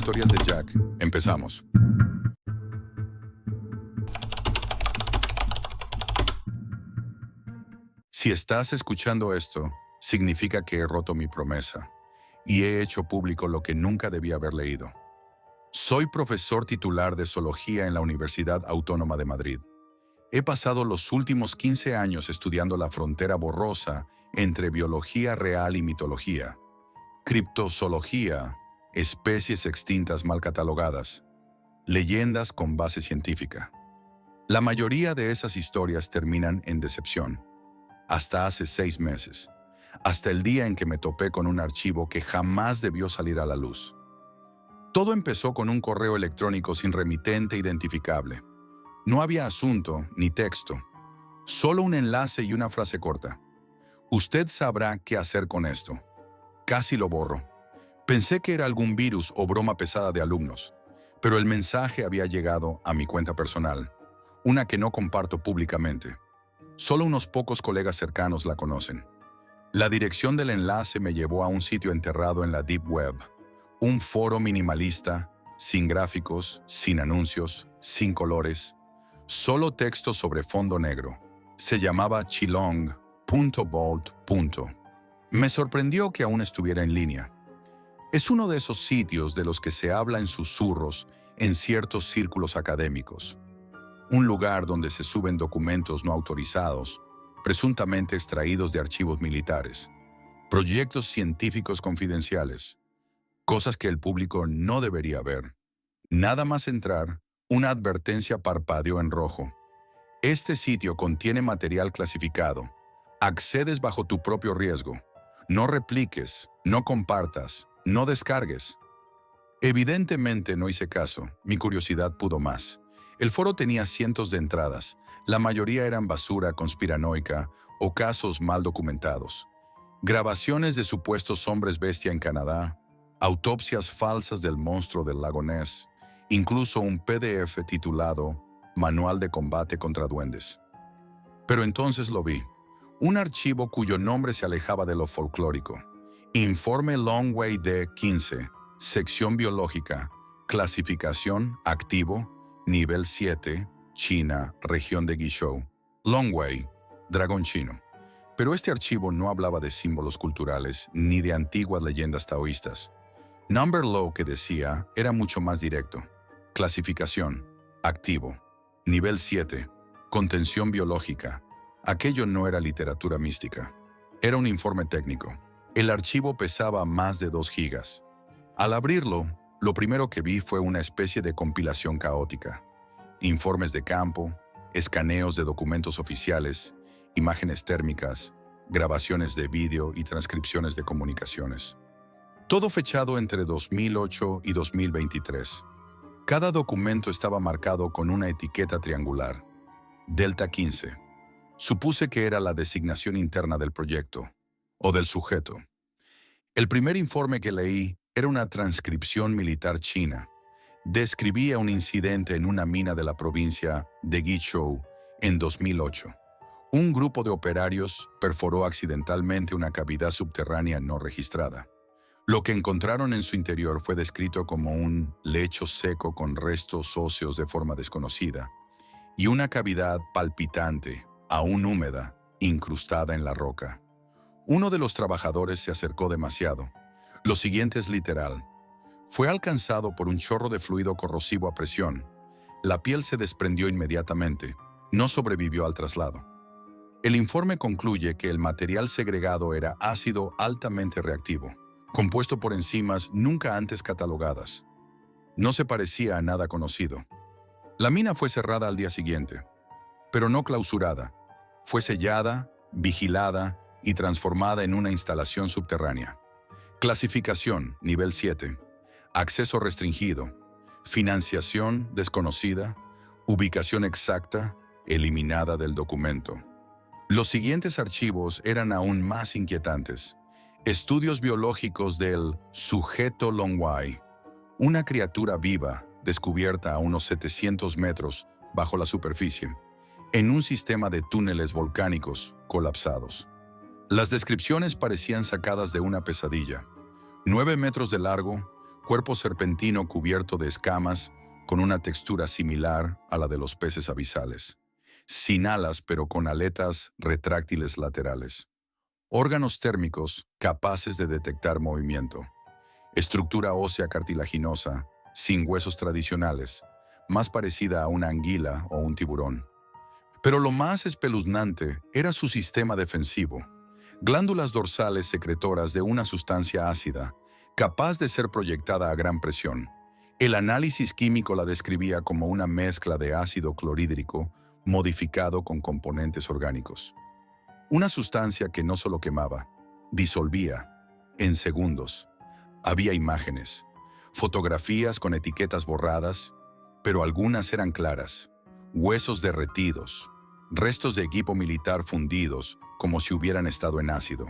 Historias de Jack. Empezamos. Si estás escuchando esto, significa que he roto mi promesa y he hecho público lo que nunca debía haber leído. Soy profesor titular de Zoología en la Universidad Autónoma de Madrid. He pasado los últimos 15 años estudiando la frontera borrosa entre biología real y mitología, criptozoología, especies extintas mal catalogadas, leyendas con base científica. La mayoría de esas historias terminan en decepción. Hasta hace 6 meses, hasta el día en que me topé con un archivo que jamás debió salir a la luz. Todo empezó con un correo electrónico sin remitente identificable. No había asunto ni texto, solo un enlace y una frase corta. Usted sabrá qué hacer con esto. Casi lo borro. Pensé que era algún virus o broma pesada de alumnos, pero el mensaje había llegado a mi cuenta personal, una que no comparto públicamente. Solo unos pocos colegas cercanos la conocen. La dirección del enlace me llevó a un sitio enterrado en la Deep Web, un foro minimalista, sin gráficos, sin anuncios, sin colores, solo texto sobre fondo negro. Se llamaba Chilong.vault. Me sorprendió que aún estuviera en línea. Es uno de esos sitios de los que se habla en susurros en ciertos círculos académicos. Un lugar donde se suben documentos no autorizados, presuntamente extraídos de archivos militares, proyectos científicos confidenciales, cosas que el público no debería ver. Nada más entrar, una advertencia parpadeó en rojo. Este sitio contiene material clasificado. Accedes bajo tu propio riesgo. No repliques, no compartas, no descargues. Evidentemente no hice caso, mi curiosidad pudo más. El foro tenía cientos de entradas, la mayoría eran basura conspiranoica o casos mal documentados. Grabaciones de supuestos hombres bestia en Canadá, autopsias falsas del monstruo del lago Ness, incluso un PDF titulado Manual de combate contra duendes. Pero entonces lo vi. Un archivo cuyo nombre se alejaba de lo folclórico. Informe Longway D15, sección biológica, clasificación activo, nivel 7, China, región de Guizhou. Longway, dragón chino. Pero este archivo no hablaba de símbolos culturales ni de antiguas leyendas taoístas. Number Low, que decía, era mucho más directo. Clasificación, activo, nivel 7, contención biológica. Aquello no era literatura mística. Era un informe técnico. El archivo pesaba más de 2 gigas. Al abrirlo, lo primero que vi fue una especie de compilación caótica. Informes de campo, escaneos de documentos oficiales, imágenes térmicas, grabaciones de vídeo y transcripciones de comunicaciones. Todo fechado entre 2008 y 2023. Cada documento estaba marcado con una etiqueta triangular. Delta 15. Supuse que era la designación interna del proyecto, o del sujeto. El primer informe que leí era una transcripción militar china. Describía un incidente en una mina de la provincia de Guizhou en 2008. Un grupo de operarios perforó accidentalmente una cavidad subterránea no registrada. Lo que encontraron en su interior fue descrito como un lecho seco con restos óseos de forma desconocida y una cavidad palpitante, aún húmeda, incrustada en la roca. Uno de los trabajadores se acercó demasiado. Lo siguiente es literal. Fue alcanzado por un chorro de fluido corrosivo a presión. La piel se desprendió inmediatamente. No sobrevivió al traslado. El informe concluye que el material segregado era ácido altamente reactivo, compuesto por enzimas nunca antes catalogadas. No se parecía a nada conocido. La mina fue cerrada al día siguiente, pero no clausurada. Fue sellada, vigilada y transformada en una instalación subterránea. Clasificación, nivel 7. Acceso restringido. Financiación desconocida. Ubicación exacta, eliminada del documento. Los siguientes archivos eran aún más inquietantes. Estudios biológicos del sujeto Longway, una criatura viva descubierta a unos 700 metros bajo la superficie, en un sistema de túneles volcánicos colapsados. Las descripciones parecían sacadas de una pesadilla. 9 metros de largo, cuerpo serpentino cubierto de escamas con una textura similar a la de los peces abisales, sin alas pero con aletas retráctiles laterales, órganos térmicos capaces de detectar movimiento, estructura ósea cartilaginosa, sin huesos tradicionales, más parecida a una anguila o un tiburón. Pero lo más espeluznante era su sistema defensivo, glándulas dorsales secretoras de una sustancia ácida, capaz de ser proyectada a gran presión. El análisis químico la describía como una mezcla de ácido clorhídrico modificado con componentes orgánicos. Una sustancia que no solo quemaba, disolvía en segundos. Había imágenes, fotografías con etiquetas borradas, pero algunas eran claras. Huesos derretidos, restos de equipo militar fundidos como si hubieran estado en ácido.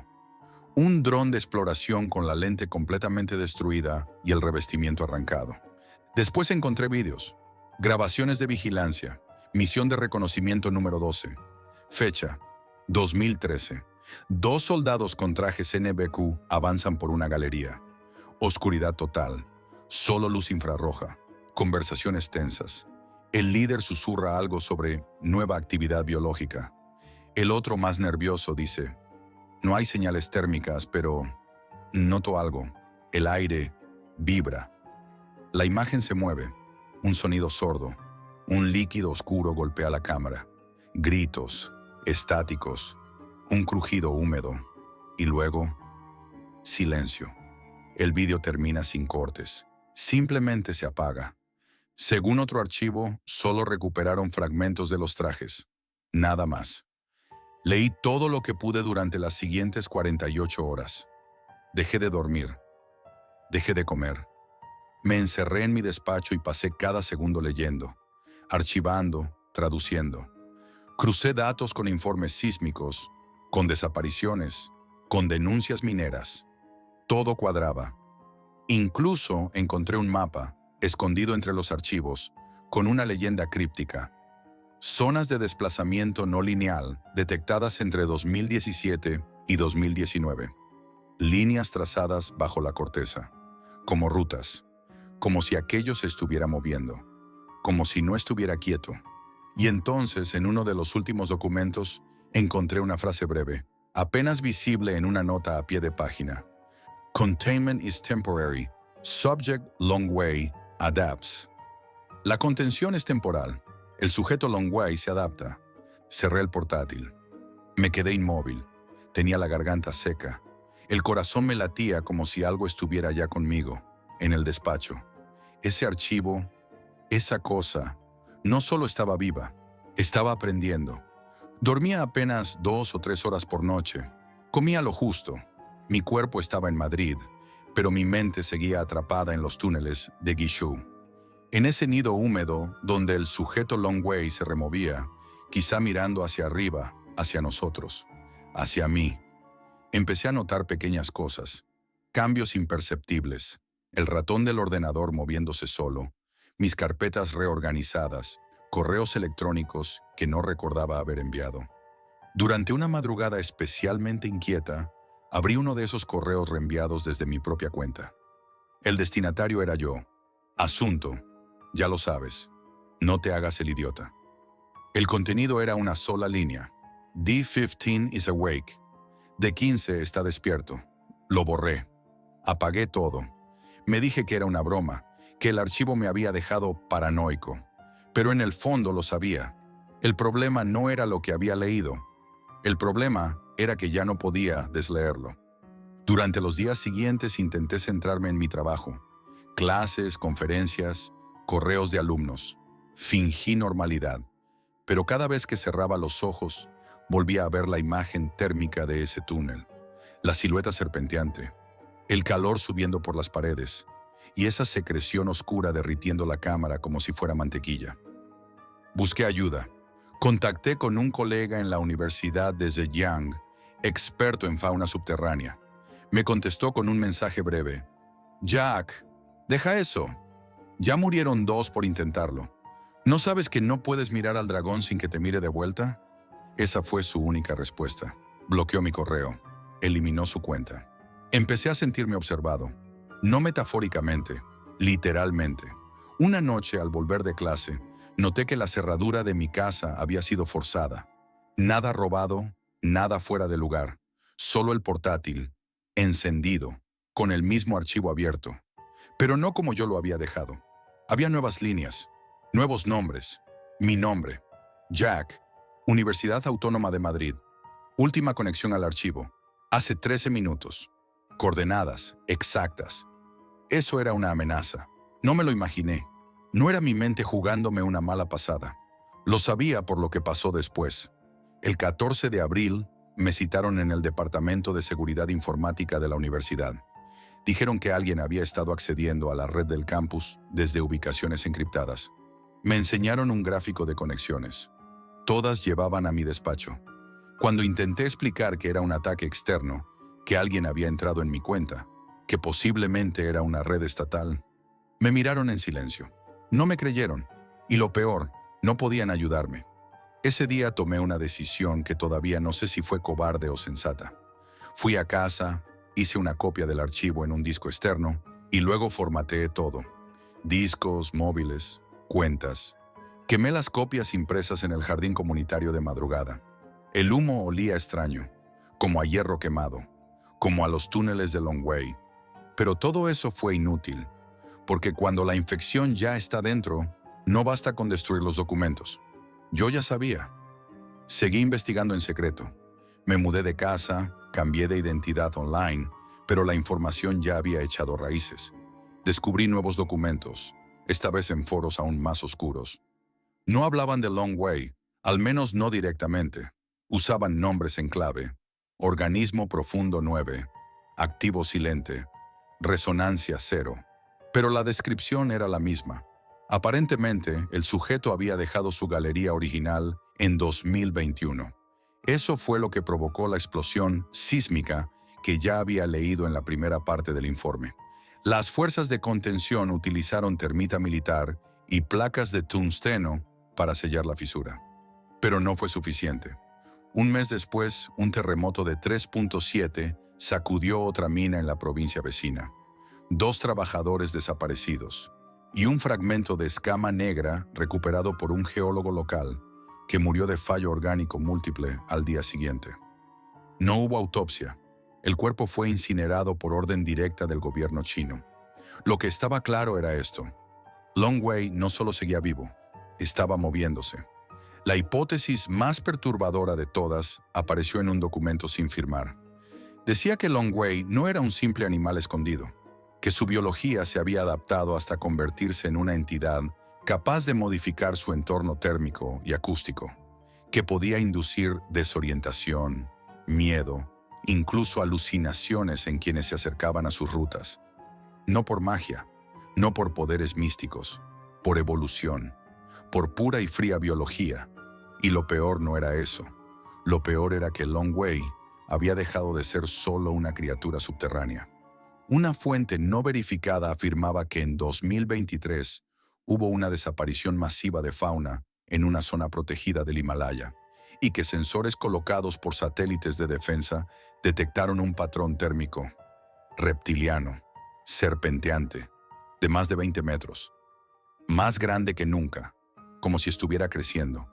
Un dron de exploración con la lente completamente destruida y el revestimiento arrancado. Después encontré vídeos, grabaciones de vigilancia, misión de reconocimiento número 12. Fecha, 2013. 2 soldados con trajes NBQ avanzan por una galería. Oscuridad total, solo luz infrarroja, conversaciones tensas. El líder susurra algo sobre nueva actividad biológica. El otro, más nervioso, dice: no hay señales térmicas, pero noto algo. El aire vibra. La imagen se mueve. Un sonido sordo. Un líquido oscuro golpea la cámara. Gritos, estáticos. Un crujido húmedo. Y luego, silencio. El vídeo termina sin cortes. Simplemente se apaga. Según otro archivo, solo recuperaron fragmentos de los trajes. Nada más. Leí todo lo que pude durante las siguientes 48 horas. Dejé de dormir. Dejé de comer. Me encerré en mi despacho y pasé cada segundo leyendo, archivando, traduciendo. Crucé datos con informes sísmicos, con desapariciones, con denuncias mineras. Todo cuadraba. Incluso encontré un mapa, escondido entre los archivos, con una leyenda críptica. Zonas de desplazamiento no lineal detectadas entre 2017 y 2019. Líneas trazadas bajo la corteza, como rutas, como si aquello se estuviera moviendo, como si no estuviera quieto. Y entonces, en uno de los últimos documentos, encontré una frase breve, apenas visible en una nota a pie de página. Containment is temporary. Subject Longwei adapts. La contención es temporal. El sujeto Longwei se adapta. Cerré el portátil. Me quedé inmóvil. Tenía la garganta seca. El corazón me latía como si algo estuviera ya conmigo, en el despacho. Ese archivo, esa cosa, no solo estaba viva, estaba aprendiendo. Dormía apenas 2 o 3 horas por noche. Comía lo justo. Mi cuerpo estaba en Madrid, pero mi mente seguía atrapada en los túneles de Guizhou. En ese nido húmedo donde el sujeto Longwei se removía, quizá mirando hacia arriba, hacia nosotros, hacia mí. Empecé a notar pequeñas cosas, cambios imperceptibles, el ratón del ordenador moviéndose solo, mis carpetas reorganizadas, correos electrónicos que no recordaba haber enviado. Durante una madrugada especialmente inquieta, abrí uno de esos correos reenviados desde mi propia cuenta. El destinatario era yo. Asunto, ya lo sabes, no te hagas el idiota. El contenido era una sola línea. D15 is awake. D15 está despierto. Lo borré. Apagué todo. Me dije que era una broma, que el archivo me había dejado paranoico. Pero en el fondo lo sabía. El problema no era lo que había leído. El problema era que ya no podía desleerlo. Durante los días siguientes intenté centrarme en mi trabajo. Clases, conferencias, correos de alumnos. Fingí normalidad. Pero cada vez que cerraba los ojos, volvía a ver la imagen térmica de ese túnel. La silueta serpenteante. El calor subiendo por las paredes. Y esa secreción oscura derritiendo la cámara como si fuera mantequilla. Busqué ayuda. Contacté con un colega en la Universidad de Zhejiang, experto en fauna subterránea. Me contestó con un mensaje breve. Jack, deja eso. Ya murieron 2 por intentarlo. ¿No sabes que no puedes mirar al dragón sin que te mire de vuelta? Esa fue su única respuesta. Bloqueó mi correo. Eliminó su cuenta. Empecé a sentirme observado. No metafóricamente, literalmente. Una noche, al volver de clase, noté que la cerradura de mi casa había sido forzada. Nada robado, nada fuera de lugar. Solo el portátil, encendido, con el mismo archivo abierto. Pero no como yo lo había dejado. Había nuevas líneas, nuevos nombres. Mi nombre, Jack, Universidad Autónoma de Madrid. Última conexión al archivo. Hace 13 minutos. Coordenadas exactas. Eso era una amenaza. No me lo imaginé. No era mi mente jugándome una mala pasada. Lo sabía por lo que pasó después. El 14 de abril me citaron en el Departamento de Seguridad Informática de la universidad. Dijeron que alguien había estado accediendo a la red del campus desde ubicaciones encriptadas. Me enseñaron un gráfico de conexiones. Todas llevaban a mi despacho. Cuando intenté explicar que era un ataque externo, que alguien había entrado en mi cuenta, que posiblemente era una red estatal, me miraron en silencio. No me creyeron. Y lo peor, no podían ayudarme. Ese día tomé una decisión que todavía no sé si fue cobarde o sensata. Fui a casa, hice una copia del archivo en un disco externo y luego formateé todo. Discos, móviles, cuentas. Quemé las copias impresas en el jardín comunitario de madrugada. El humo olía extraño, como a hierro quemado, como a los túneles de Long Way. Pero todo eso fue inútil, porque cuando la infección ya está dentro, no basta con destruir los documentos. Yo ya sabía. Seguí investigando en secreto. Me mudé de casa, cambié de identidad online, pero la información ya había echado raíces. Descubrí nuevos documentos, esta vez en foros aún más oscuros. No hablaban de Long Way, al menos no directamente. Usaban nombres en clave. Organismo Profundo 9, Activo Silente, Resonancia 0. Pero la descripción era la misma. Aparentemente, el sujeto había dejado su galería original en 2021. Eso fue lo que provocó la explosión sísmica que ya había leído en la primera parte del informe. Las fuerzas de contención utilizaron termita militar y placas de tungsteno para sellar la fisura. Pero no fue suficiente. Un mes después, un terremoto de 3.7 sacudió otra mina en la provincia vecina. 2 trabajadores desaparecidos y un fragmento de escama negra recuperado por un geólogo local que murió de fallo orgánico múltiple al día siguiente. No hubo autopsia. El cuerpo fue incinerado por orden directa del gobierno chino. Lo que estaba claro era esto. Long Way no solo seguía vivo, estaba moviéndose. La hipótesis más perturbadora de todas apareció en un documento sin firmar. Decía que Long Way no era un simple animal escondido, que su biología se había adaptado hasta convertirse en una entidad capaz de modificar su entorno térmico y acústico, que podía inducir desorientación, miedo, incluso alucinaciones en quienes se acercaban a sus rutas. No por magia, no por poderes místicos, por evolución, por pura y fría biología. Y lo peor no era eso. Lo peor era que Long Way había dejado de ser solo una criatura subterránea. Una fuente no verificada afirmaba que en 2023 hubo una desaparición masiva de fauna en una zona protegida del Himalaya y que sensores colocados por satélites de defensa detectaron un patrón térmico reptiliano, serpenteante, de más de 20 metros, más grande que nunca, como si estuviera creciendo,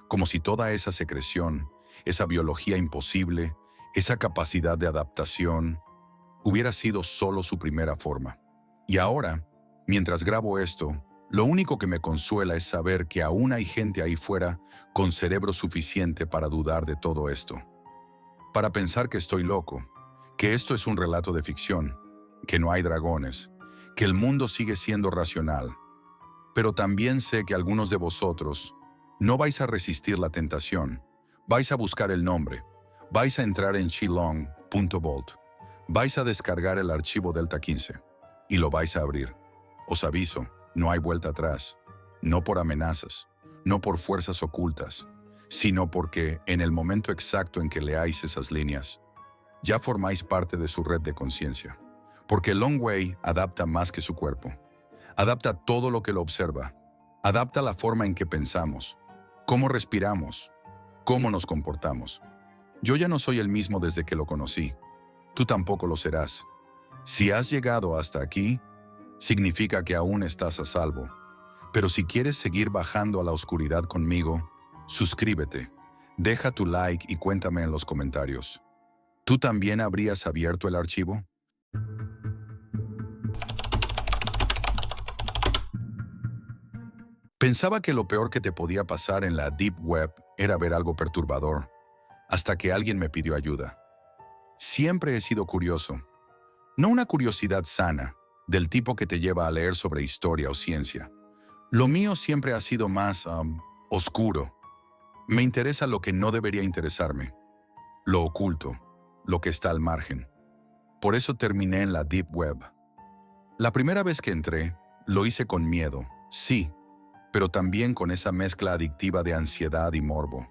como si toda esa secreción, esa biología imposible, esa capacidad de adaptación, hubiera sido solo su primera forma. Y ahora, mientras grabo esto, lo único que me consuela es saber que aún hay gente ahí fuera con cerebro suficiente para dudar de todo esto, para pensar que estoy loco, que esto es un relato de ficción, que no hay dragones, que el mundo sigue siendo racional. Pero también sé que algunos de vosotros no vais a resistir la tentación, vais a buscar el nombre, vais a entrar en Qilong.vault, vais a descargar el archivo Delta 15 y lo vais a abrir. Os aviso, no hay vuelta atrás, no por amenazas, no por fuerzas ocultas, sino porque en el momento exacto en que leáis esas líneas, ya formáis parte de su red de conciencia. Porque Long Way adapta más que su cuerpo. Adapta todo lo que lo observa. Adapta la forma en que pensamos, cómo respiramos, cómo nos comportamos. Yo ya no soy el mismo desde que lo conocí. Tú tampoco lo serás. Si has llegado hasta aquí, significa que aún estás a salvo. Pero si quieres seguir bajando a la oscuridad conmigo, suscríbete, deja tu like y cuéntame en los comentarios. ¿Tú también habrías abierto el archivo? Pensaba que lo peor que te podía pasar en la Deep Web era ver algo perturbador, hasta que alguien me pidió ayuda. Siempre he sido curioso. No una curiosidad sana, del tipo que te lleva a leer sobre historia o ciencia. Lo mío siempre ha sido más oscuro. Me interesa lo que no debería interesarme, lo oculto, lo que está al margen. Por eso terminé en la Deep Web. La primera vez que entré, lo hice con miedo, sí, pero también con esa mezcla adictiva de ansiedad y morbo.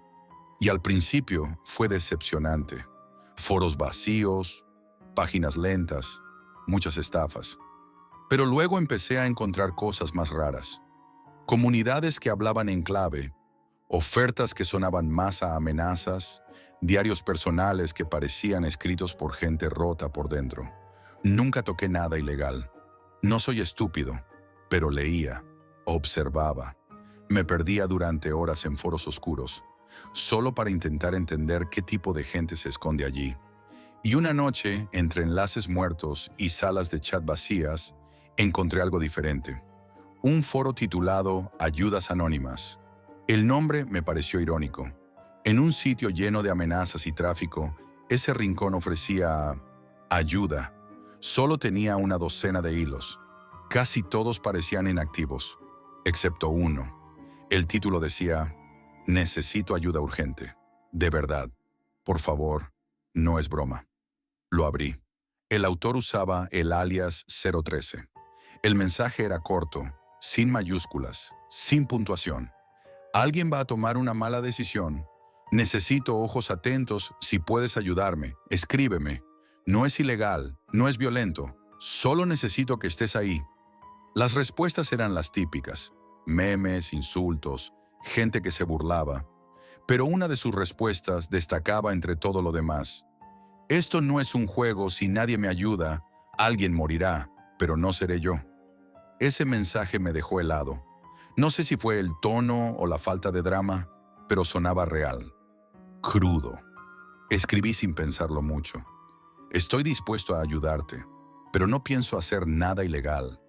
Y al principio fue decepcionante. Foros vacíos, páginas lentas, muchas estafas. Pero luego empecé a encontrar cosas más raras. Comunidades que hablaban en clave, ofertas que sonaban más a amenazas, diarios personales que parecían escritos por gente rota por dentro. Nunca toqué nada ilegal. No soy estúpido, pero leía, observaba. Me perdía durante horas en foros oscuros, solo para intentar entender qué tipo de gente se esconde allí. Y una noche, entre enlaces muertos y salas de chat vacías, encontré algo diferente. Un foro titulado Ayudas Anónimas. El nombre me pareció irónico. En un sitio lleno de amenazas y tráfico, ese rincón ofrecía ayuda. Solo tenía una docena de hilos. Casi todos parecían inactivos, excepto uno. El título decía, necesito ayuda urgente. De verdad. Por favor, no es broma. Lo abrí. El autor usaba el alias 013. El mensaje era corto, sin mayúsculas, sin puntuación. Alguien va a tomar una mala decisión. Necesito ojos atentos. Si puedes ayudarme, escríbeme. No es ilegal, no es violento. Solo necesito que estés ahí. Las respuestas eran las típicas. Memes, insultos, gente que se burlaba. Pero una de sus respuestas destacaba entre todo lo demás. Esto no es un juego. Si nadie me ayuda, alguien morirá, pero no seré yo. Ese mensaje me dejó helado. No sé si fue el tono o la falta de drama, pero sonaba real. Crudo. Escribí sin pensarlo mucho. Estoy dispuesto a ayudarte, pero no pienso hacer nada ilegal.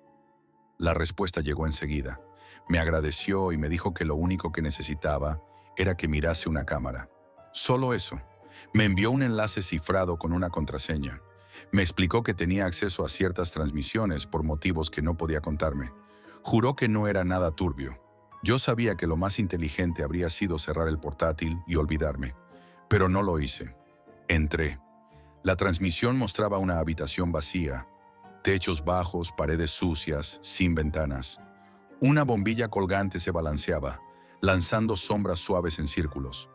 La respuesta llegó enseguida. Me agradeció y me dijo que lo único que necesitaba era que mirase una cámara. Solo eso. Me envió un enlace cifrado con una contraseña. Me explicó que tenía acceso a ciertas transmisiones por motivos que no podía contarme. Juró que no era nada turbio. Yo sabía que lo más inteligente habría sido cerrar el portátil y olvidarme, pero no lo hice. Entré. La transmisión mostraba una habitación vacía, techos bajos, paredes sucias, sin ventanas. Una bombilla colgante se balanceaba, lanzando sombras suaves en círculos.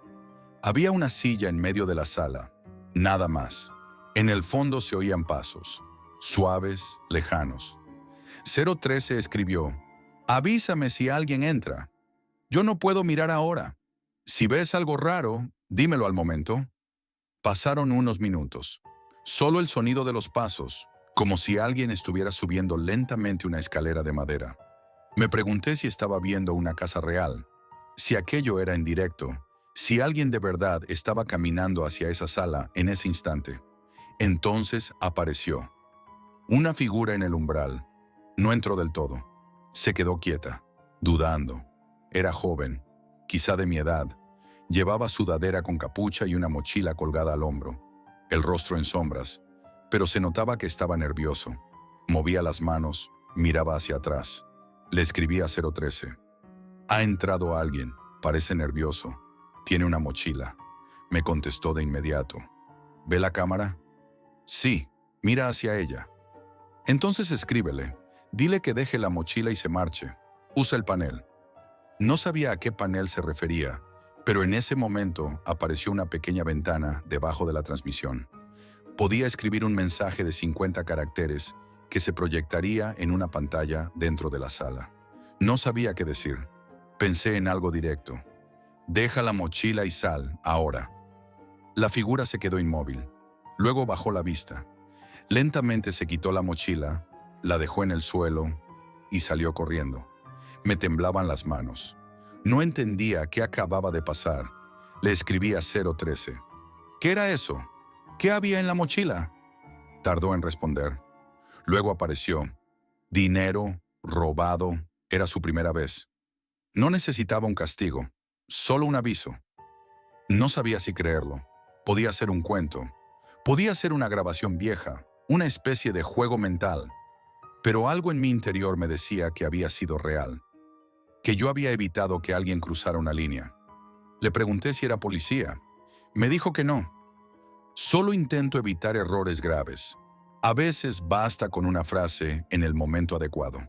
Había una silla en medio de la sala, nada más. En el fondo se oían pasos, suaves, lejanos. 013 escribió, avísame si alguien entra. Yo no puedo mirar ahora. Si ves algo raro, dímelo al momento. Pasaron unos minutos. Solo el sonido de los pasos, como si alguien estuviera subiendo lentamente una escalera de madera. Me pregunté si estaba viendo una casa real, si aquello era en directo, si alguien de verdad estaba caminando hacia esa sala en ese instante. Entonces apareció. Una figura en el umbral. No entró del todo. Se quedó quieta, dudando. Era joven, quizá de mi edad. Llevaba sudadera con capucha y una mochila colgada al hombro. El rostro en sombras, pero se notaba que estaba nervioso. Movía las manos, miraba hacia atrás. Le escribí a 013. Ha entrado alguien, parece nervioso. Tiene una mochila. Me contestó de inmediato. ¿Ve la cámara? Sí, mira hacia ella. Entonces escríbele. Dile que deje la mochila y se marche. Usa el panel. No sabía a qué panel se refería, pero en ese momento apareció una pequeña ventana debajo de la transmisión. Podía escribir un mensaje de 50 caracteres que se proyectaría en una pantalla dentro de la sala. No sabía qué decir. Pensé en algo directo. Deja la mochila y sal, ahora. La figura se quedó inmóvil. Luego bajó la vista. Lentamente se quitó la mochila, la dejó en el suelo y salió corriendo. Me temblaban las manos. No entendía qué acababa de pasar. Le escribí a 013. ¿Qué era eso? ¿Qué había en la mochila? Tardó en responder. Luego apareció. Dinero, robado, era su primera vez. No necesitaba un castigo, solo un aviso. No sabía si creerlo. Podía ser un cuento. Podía ser una grabación vieja, una especie de juego mental. Pero algo en mi interior me decía que había sido real, que yo había evitado que alguien cruzara una línea. Le pregunté si era policía. Me dijo que no. Solo intento evitar errores graves. A veces basta con una frase en el momento adecuado.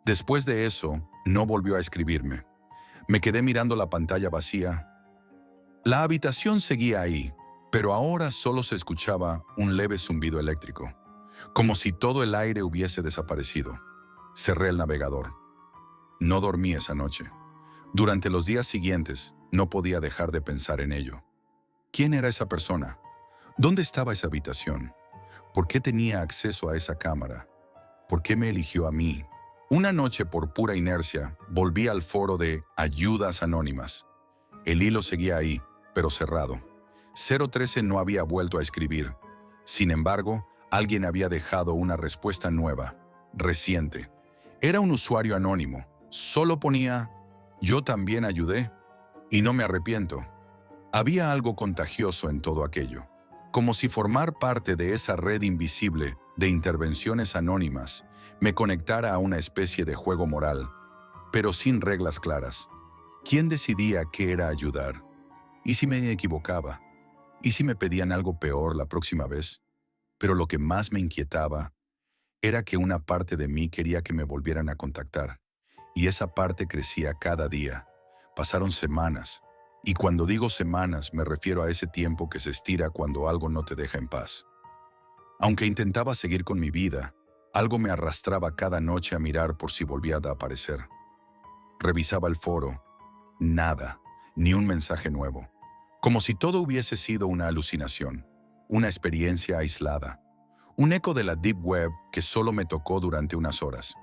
Después de eso, no volvió a escribirme. Me quedé mirando la pantalla vacía. La habitación seguía ahí, pero ahora solo se escuchaba un leve zumbido eléctrico, como si todo el aire hubiese desaparecido. Cerré el navegador. No dormí esa noche. Durante los días siguientes, no podía dejar de pensar en ello. ¿Quién era esa persona? ¿Dónde estaba esa habitación? ¿Por qué tenía acceso a esa cámara? ¿Por qué me eligió a mí? Una noche, por pura inercia, volví al foro de Ayudas Anónimas. El hilo seguía ahí, pero cerrado. 013 no había vuelto a escribir. Sin embargo, alguien había dejado una respuesta nueva, reciente. Era un usuario anónimo. Solo ponía, yo también ayudé, y no me arrepiento. Había algo contagioso en todo aquello, como si formar parte de esa red invisible de intervenciones anónimas me conectara a una especie de juego moral, pero sin reglas claras. ¿Quién decidía qué era ayudar? ¿Y si me equivocaba? ¿Y si me pedían algo peor la próxima vez? Pero lo que más me inquietaba era que una parte de mí quería que me volvieran a contactar, y esa parte crecía cada día. Pasaron semanas, y cuando digo semanas me refiero a ese tiempo que se estira cuando algo no te deja en paz. Aunque intentaba seguir con mi vida, algo me arrastraba cada noche a mirar por si volvía a aparecer. Revisaba el foro. Nada, ni un mensaje nuevo. Como si todo hubiese sido una alucinación, una experiencia aislada, un eco de la Deep Web que solo me tocó durante unas horas.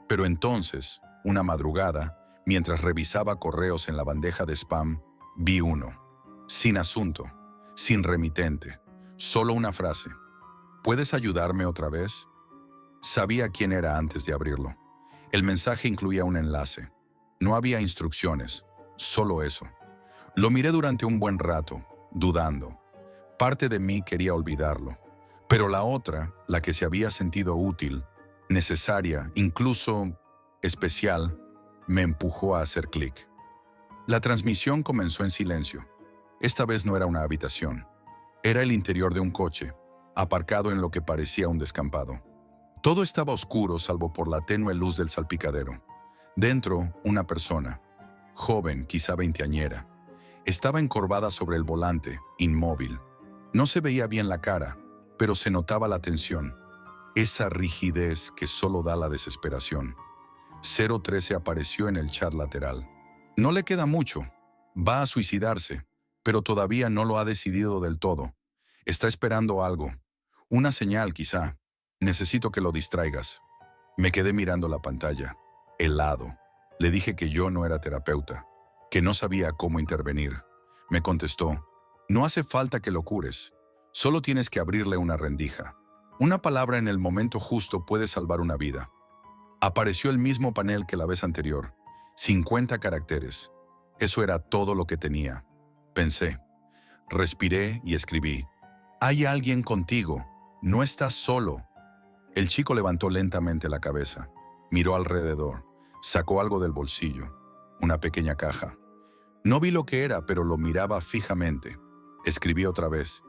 Pero entonces, una madrugada, mientras revisaba correos en la bandeja de spam, vi uno. Sin asunto, sin remitente, solo una frase. ¿Puedes ayudarme otra vez? Sabía quién era antes de abrirlo. El mensaje incluía un enlace. No había instrucciones, solo eso. Lo miré durante un buen rato, dudando. Parte de mí quería olvidarlo, pero la otra, la que se había sentido útil, necesaria, incluso especial, me empujó a hacer clic. La transmisión comenzó en silencio. Esta vez no era una habitación. Era el interior de un coche, aparcado en lo que parecía un descampado. Todo estaba oscuro salvo por la tenue luz del salpicadero. Dentro, una persona, joven, quizá veinteañera, estaba encorvada sobre el volante, inmóvil. No se veía bien la cara, pero se notaba la tensión, esa rigidez que solo da la desesperación. 013 apareció en el chat lateral. No le queda mucho. Va a suicidarse, pero todavía no lo ha decidido del todo. Está esperando algo. Una señal, quizá. Necesito que lo distraigas. Me quedé mirando la pantalla, helado. Le dije que yo no era terapeuta, que no sabía cómo intervenir. Me contestó, no hace falta que lo cures. Solo tienes que abrirle una rendija. Una palabra en el momento justo puede salvar una vida. Apareció el mismo panel que la vez anterior. 50 caracteres. Eso era todo lo que tenía. Pensé. Respiré y escribí. Hay alguien contigo. No estás solo. El chico levantó lentamente la cabeza. Miró alrededor. Sacó algo del bolsillo. Una pequeña caja. No vi lo que era, pero lo miraba fijamente. Escribí otra vez.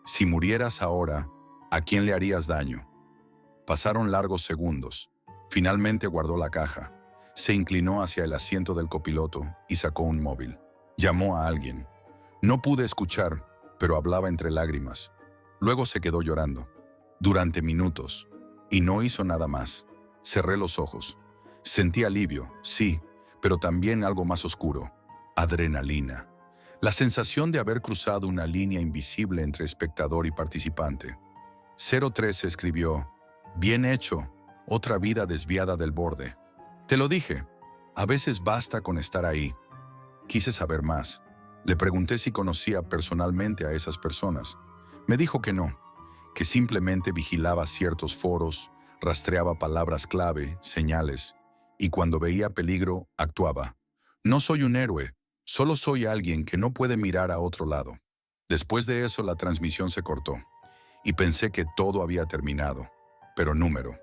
Si murieras ahora, ¿a quién le harías daño? Pasaron largos segundos. Finalmente guardó la caja. Se inclinó hacia el asiento del copiloto y sacó un móvil. Llamó a alguien. No pude escuchar, pero hablaba entre lágrimas. Luego se quedó llorando. Durante minutos. Y no hizo nada más. Cerré los ojos. Sentí alivio, sí, pero también algo más oscuro. Adrenalina. La sensación de haber cruzado una línea invisible entre espectador y participante. 013 escribió, bien hecho, otra vida desviada del borde. Te lo dije, a veces basta con estar ahí. Quise saber más. Le pregunté si conocía personalmente a esas personas. Me dijo que no, que simplemente vigilaba ciertos foros, rastreaba palabras clave, señales, y cuando veía peligro, actuaba. No soy un héroe, solo soy alguien que no puede mirar a otro lado. Después de eso, la transmisión se cortó, y pensé que todo había terminado. Pero número.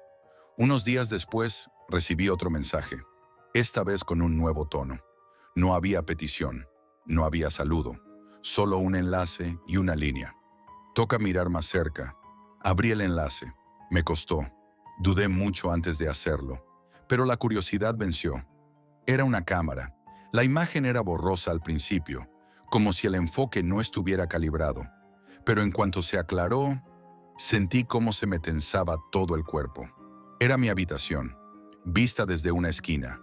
Unos días después, recibí otro mensaje, esta vez con un nuevo tono. No había petición, no había saludo, solo un enlace y una línea. Toca mirar más cerca. Abrí el enlace. Me costó. Dudé mucho antes de hacerlo, pero la curiosidad venció. Era una cámara. La imagen era borrosa al principio, como si el enfoque no estuviera calibrado. Pero en cuanto se aclaró, sentí cómo se me tensaba todo el cuerpo. Era mi habitación, vista desde una esquina,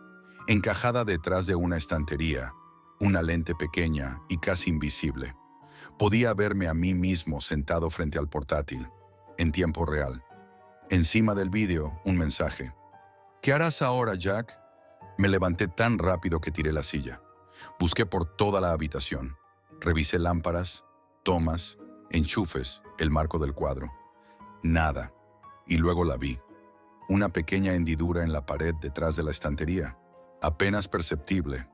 encajada detrás de una estantería, una lente pequeña y casi invisible. Podía verme a mí mismo sentado frente al portátil, en tiempo real. Encima del vídeo, un mensaje. ¿Qué harás ahora, Jack? Me levanté tan rápido que tiré la silla. Busqué por toda la habitación. Revisé lámparas, tomas, enchufes, el marco del cuadro. Nada. Y luego la vi. Una pequeña hendidura en la pared detrás de la estantería. Apenas perceptible.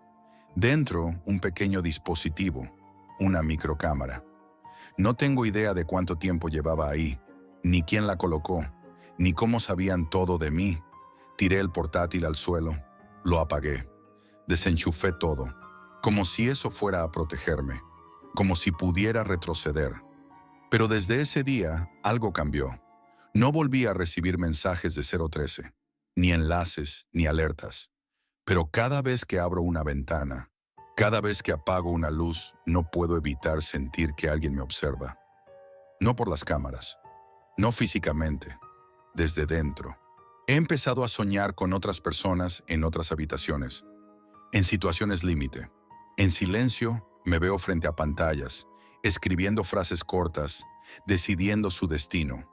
Dentro, un pequeño dispositivo, una microcámara. No tengo idea de cuánto tiempo llevaba ahí, ni quién la colocó, ni cómo sabían todo de mí. Tiré el portátil al suelo, lo apagué, desenchufé todo, como si eso fuera a protegerme, como si pudiera retroceder. Pero desde ese día, algo cambió. No volví a recibir mensajes de 013, ni enlaces, ni alertas. Pero cada vez que abro una ventana, cada vez que apago una luz, no puedo evitar sentir que alguien me observa. No por las cámaras, no físicamente, desde dentro. He empezado a soñar con otras personas en otras habitaciones, en situaciones límite. En silencio, me veo frente a pantallas, escribiendo frases cortas, decidiendo su destino.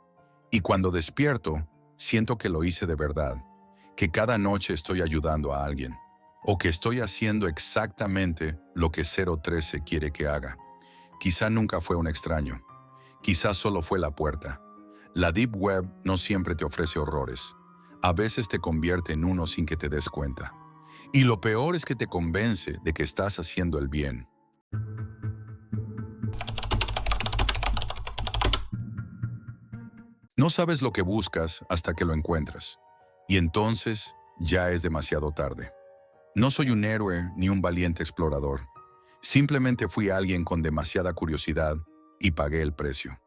Y cuando despierto, siento que lo hice de verdad, que cada noche estoy ayudando a alguien, o que estoy haciendo exactamente lo que 013 quiere que haga. Quizá nunca fue un extraño, quizá solo fue la puerta. La Deep Web no siempre te ofrece horrores, a veces te convierte en uno sin que te des cuenta. Y lo peor es que te convence de que estás haciendo el bien. No sabes lo que buscas hasta que lo encuentras, y entonces ya es demasiado tarde. No soy un héroe ni un valiente explorador. Simplemente fui alguien con demasiada curiosidad y pagué el precio.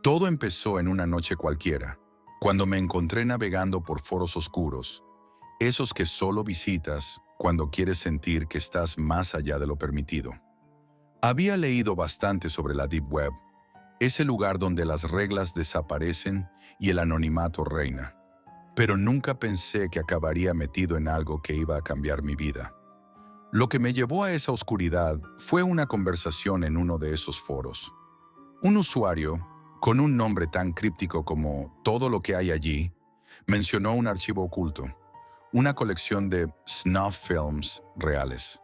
Todo empezó en una noche cualquiera, cuando me encontré navegando por foros oscuros, esos que solo visitas cuando quieres sentir que estás más allá de lo permitido. Había leído bastante sobre la Deep Web, ese lugar donde las reglas desaparecen y el anonimato reina. Pero nunca pensé que acabaría metido en algo que iba a cambiar mi vida. Lo que me llevó a esa oscuridad fue una conversación en uno de esos foros. Un usuario, con un nombre tan críptico como todo lo que hay allí, mencionó un archivo oculto, una colección de snuff films reales,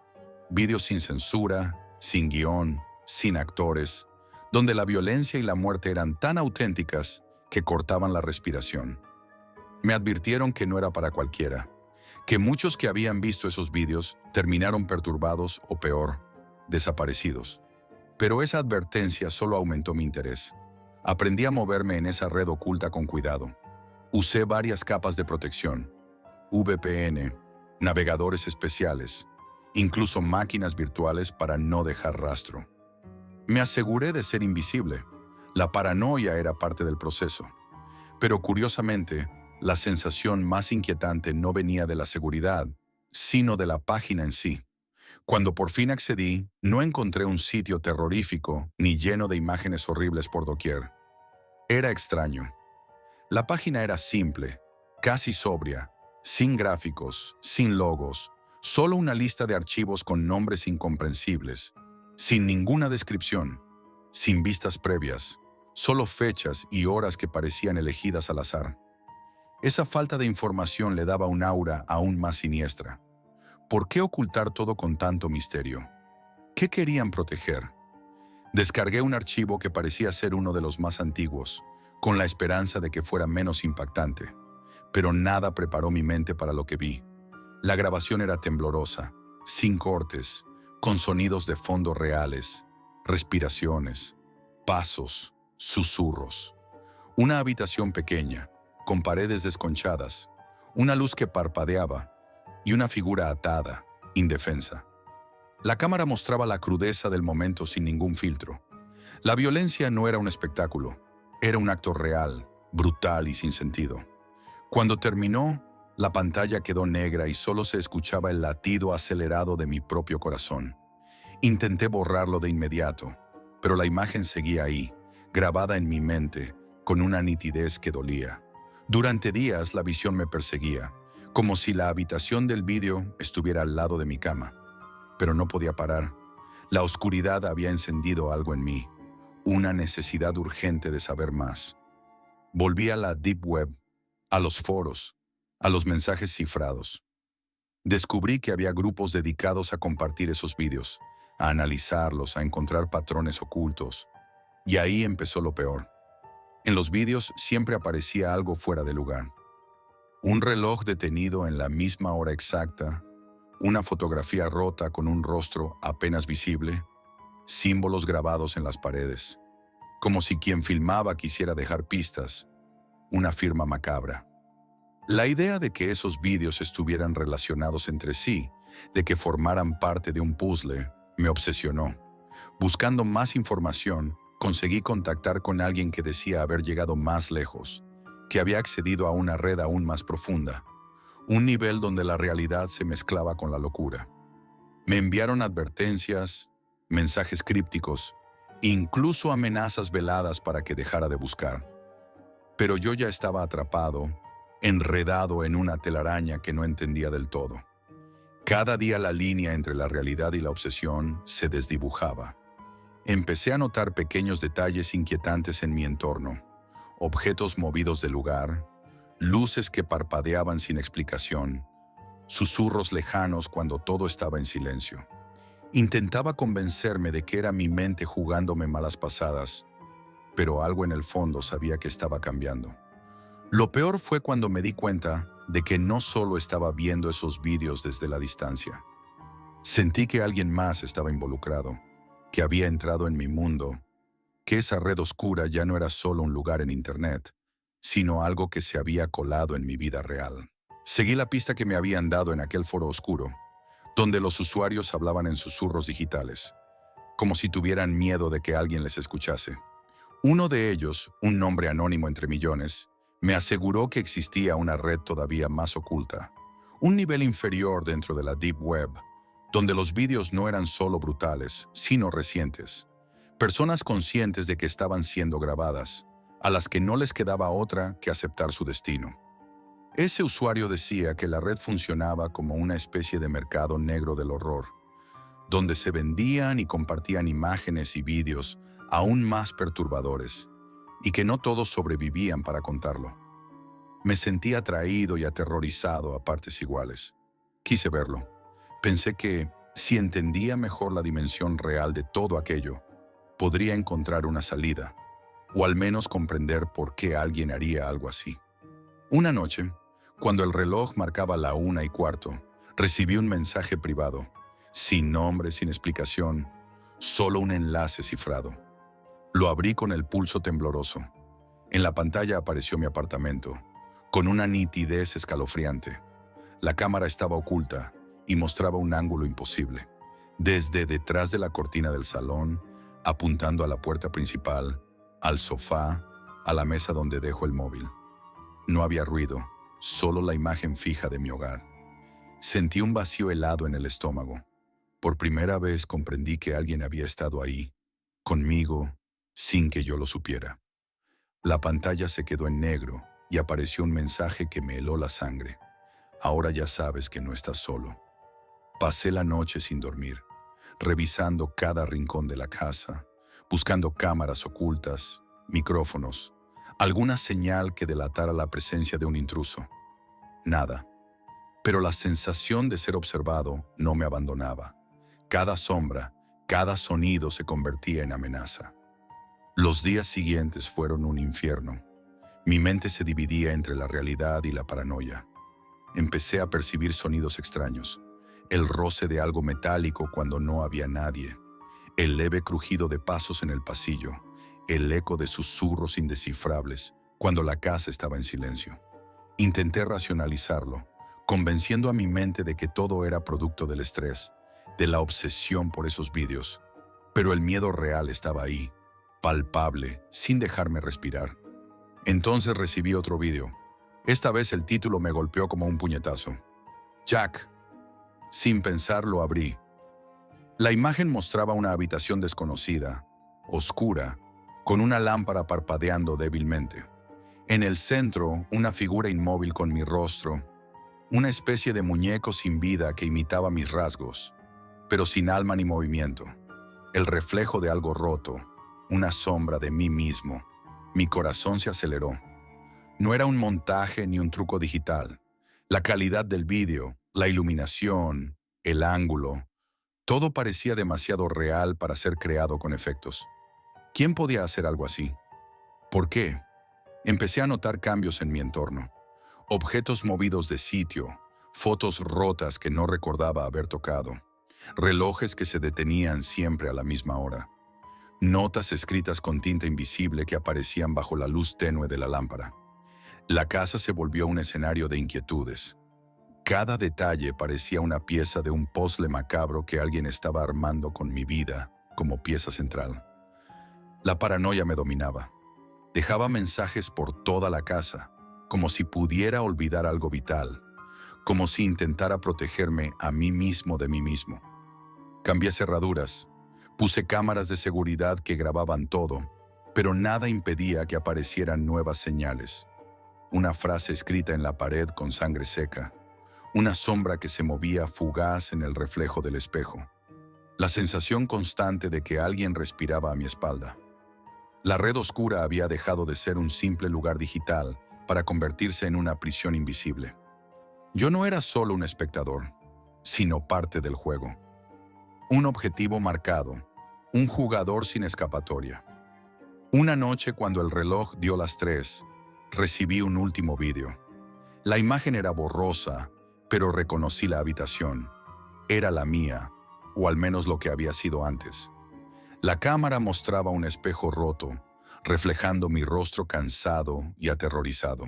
vídeos sin censura, sin guión, sin actores, donde la violencia y la muerte eran tan auténticas que cortaban la respiración. Me advirtieron que no era para cualquiera, que muchos que habían visto esos vídeos terminaron perturbados o peor, desaparecidos. Pero esa advertencia solo aumentó mi interés. Aprendí a moverme en esa red oculta con cuidado. Usé varias capas de protección, VPN, navegadores especiales, incluso máquinas virtuales para no dejar rastro. Me aseguré de ser invisible. La paranoia era parte del proceso. Pero curiosamente, la sensación más inquietante no venía de la seguridad, sino de la página en sí. Cuando por fin accedí, no encontré un sitio terrorífico ni lleno de imágenes horribles por doquier. Era extraño. La página era simple, casi sobria, sin gráficos, sin logos, solo una lista de archivos con nombres incomprensibles, sin ninguna descripción, sin vistas previas, solo fechas y horas que parecían elegidas al azar. Esa falta de información le daba un aura aún más siniestra. ¿Por qué ocultar todo con tanto misterio? ¿Qué querían proteger? Descargué un archivo que parecía ser uno de los más antiguos, con la esperanza de que fuera menos impactante. Pero nada preparó mi mente para lo que vi. La grabación era temblorosa, sin cortes, con sonidos de fondo reales, respiraciones, pasos, susurros. Una habitación pequeña, con paredes desconchadas, una luz que parpadeaba y una figura atada, indefensa. La cámara mostraba la crudeza del momento sin ningún filtro. La violencia no era un espectáculo, era un acto real, brutal y sin sentido. Cuando terminó, la pantalla quedó negra y solo se escuchaba el latido acelerado de mi propio corazón. Intenté borrarlo de inmediato, pero la imagen seguía ahí, grabada en mi mente, con una nitidez que dolía. Durante días la visión me perseguía, como si la habitación del vídeo estuviera al lado de mi cama. Pero no podía parar. La oscuridad había encendido algo en mí, una necesidad urgente de saber más. Volví a la Deep Web, a los foros, a los mensajes cifrados. Descubrí que había grupos dedicados a compartir esos vídeos, a analizarlos, a encontrar patrones ocultos. Y ahí empezó lo peor. En los vídeos siempre aparecía algo fuera de lugar. Un reloj detenido en la misma hora exacta, una fotografía rota con un rostro apenas visible, símbolos grabados en las paredes, como si quien filmaba quisiera dejar pistas, una firma macabra. La idea de que esos vídeos estuvieran relacionados entre sí, de que formaran parte de un puzzle, me obsesionó. Buscando más información, conseguí contactar con alguien que decía haber llegado más lejos, que había accedido a una red aún más profunda, un nivel donde la realidad se mezclaba con la locura. Me enviaron advertencias, mensajes crípticos, incluso amenazas veladas para que dejara de buscar. Pero yo ya estaba atrapado, enredado en una telaraña que no entendía del todo. Cada día la línea entre la realidad y la obsesión se desdibujaba. Empecé a notar pequeños detalles inquietantes en mi entorno, objetos movidos del lugar, luces que parpadeaban sin explicación, susurros lejanos cuando todo estaba en silencio. Intentaba convencerme de que era mi mente jugándome malas pasadas, pero algo en el fondo sabía que estaba cambiando. Lo peor fue cuando me di cuenta de que no solo estaba viendo esos vídeos desde la distancia. Sentí que alguien más estaba involucrado, que había entrado en mi mundo, que esa red oscura ya no era solo un lugar en Internet, sino algo que se había colado en mi vida real. Seguí la pista que me habían dado en aquel foro oscuro, donde los usuarios hablaban en susurros digitales, como si tuvieran miedo de que alguien les escuchase. Uno de ellos, un nombre anónimo entre millones, me aseguró que existía una red todavía más oculta, un nivel inferior dentro de la Deep Web, donde los vídeos no eran solo brutales, sino recientes. Personas conscientes de que estaban siendo grabadas, a las que no les quedaba otra que aceptar su destino. Ese usuario decía que la red funcionaba como una especie de mercado negro del horror, donde se vendían y compartían imágenes y vídeos aún más perturbadores, y que no todos sobrevivían para contarlo. Me sentí atraído y aterrorizado a partes iguales. Quise verlo. Pensé que, si entendía mejor la dimensión real de todo aquello, podría encontrar una salida, o al menos comprender por qué alguien haría algo así. Una noche, cuando el reloj marcaba la 1:15, recibí un mensaje privado, sin nombre, sin explicación, solo un enlace cifrado. Lo abrí con el pulso tembloroso. En la pantalla apareció mi apartamento, con una nitidez escalofriante. La cámara estaba oculta y mostraba un ángulo imposible, desde detrás de la cortina del salón, apuntando a la puerta principal, al sofá, a la mesa donde dejo el móvil. No había ruido, solo la imagen fija de mi hogar. Sentí un vacío helado en el estómago. Por primera vez comprendí que alguien había estado ahí, conmigo, sin que yo lo supiera. La pantalla se quedó en negro y apareció un mensaje que me heló la sangre. Ahora ya sabes que no estás solo. Pasé la noche sin dormir, revisando cada rincón de la casa, buscando cámaras ocultas, micrófonos, alguna señal que delatara la presencia de un intruso. Nada. Pero la sensación de ser observado no me abandonaba. Cada sombra, cada sonido se convertía en amenaza. Los días siguientes fueron un infierno. Mi mente se dividía entre la realidad y la paranoia. Empecé a percibir sonidos extraños. El roce de algo metálico cuando no había nadie. El leve crujido de pasos en el pasillo. El eco de susurros indescifrables cuando la casa estaba en silencio. Intenté racionalizarlo, convenciendo a mi mente de que todo era producto del estrés, de la obsesión por esos vídeos. Pero el miedo real estaba ahí, palpable, sin dejarme respirar. Entonces recibí otro vídeo. Esta vez el título me golpeó como un puñetazo. Jack. Sin pensar lo abrí. La imagen mostraba una habitación desconocida, oscura, con una lámpara parpadeando débilmente. En el centro, una figura inmóvil con mi rostro, una especie de muñeco sin vida que imitaba mis rasgos, pero sin alma ni movimiento. El reflejo de algo roto, una sombra de mí mismo. Mi corazón se aceleró. No era un montaje ni un truco digital. La calidad del vídeo, la iluminación, el ángulo, todo parecía demasiado real para ser creado con efectos. ¿Quién podía hacer algo así? ¿Por qué? Empecé a notar cambios en mi entorno. Objetos movidos de sitio, fotos rotas que no recordaba haber tocado, relojes que se detenían siempre a la misma hora, notas escritas con tinta invisible que aparecían bajo la luz tenue de la lámpara. La casa se volvió un escenario de inquietudes. Cada detalle parecía una pieza de un puzzle macabro que alguien estaba armando con mi vida como pieza central. La paranoia me dominaba. Dejaba mensajes por toda la casa, como si pudiera olvidar algo vital, como si intentara protegerme a mí mismo de mí mismo. Cambié cerraduras, puse cámaras de seguridad que grababan todo, pero nada impedía que aparecieran nuevas señales. Una frase escrita en la pared con sangre seca, una sombra que se movía fugaz en el reflejo del espejo, la sensación constante de que alguien respiraba a mi espalda. La red oscura había dejado de ser un simple lugar digital para convertirse en una prisión invisible. Yo no era solo un espectador, sino parte del juego. Un objetivo marcado, un jugador sin escapatoria. Una noche cuando el reloj dio las 3, recibí un último vídeo. La imagen era borrosa, pero reconocí la habitación. Era la mía, o al menos lo que había sido antes. La cámara mostraba un espejo roto, reflejando mi rostro cansado y aterrorizado.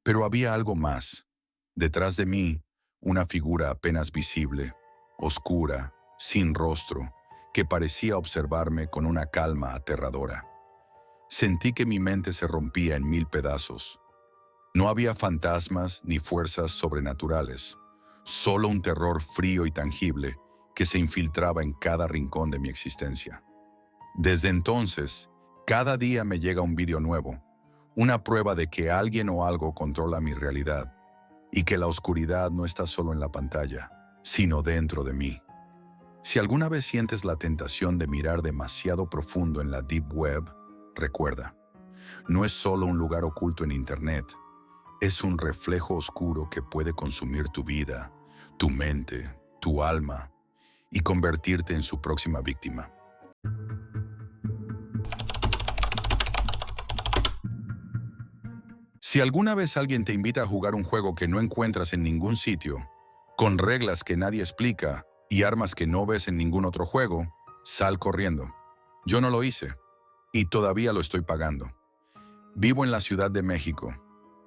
Pero había algo más. Detrás de mí, una figura apenas visible, oscura, sin rostro, que parecía observarme con una calma aterradora. Sentí que mi mente se rompía en 1000 pedazos. No había fantasmas ni fuerzas sobrenaturales, solo un terror frío y tangible que se infiltraba en cada rincón de mi existencia. Desde entonces, cada día me llega un vídeo nuevo, una prueba de que alguien o algo controla mi realidad y que la oscuridad no está solo en la pantalla, sino dentro de mí. Si alguna vez sientes la tentación de mirar demasiado profundo en la Deep Web, recuerda, no es solo un lugar oculto en Internet, es un reflejo oscuro que puede consumir tu vida, tu mente, tu alma y convertirte en su próxima víctima. Si alguna vez alguien te invita a jugar un juego que no encuentras en ningún sitio, con reglas que nadie explica y armas que no ves en ningún otro juego, sal corriendo. Yo no lo hice, y todavía lo estoy pagando. Vivo en la Ciudad de México.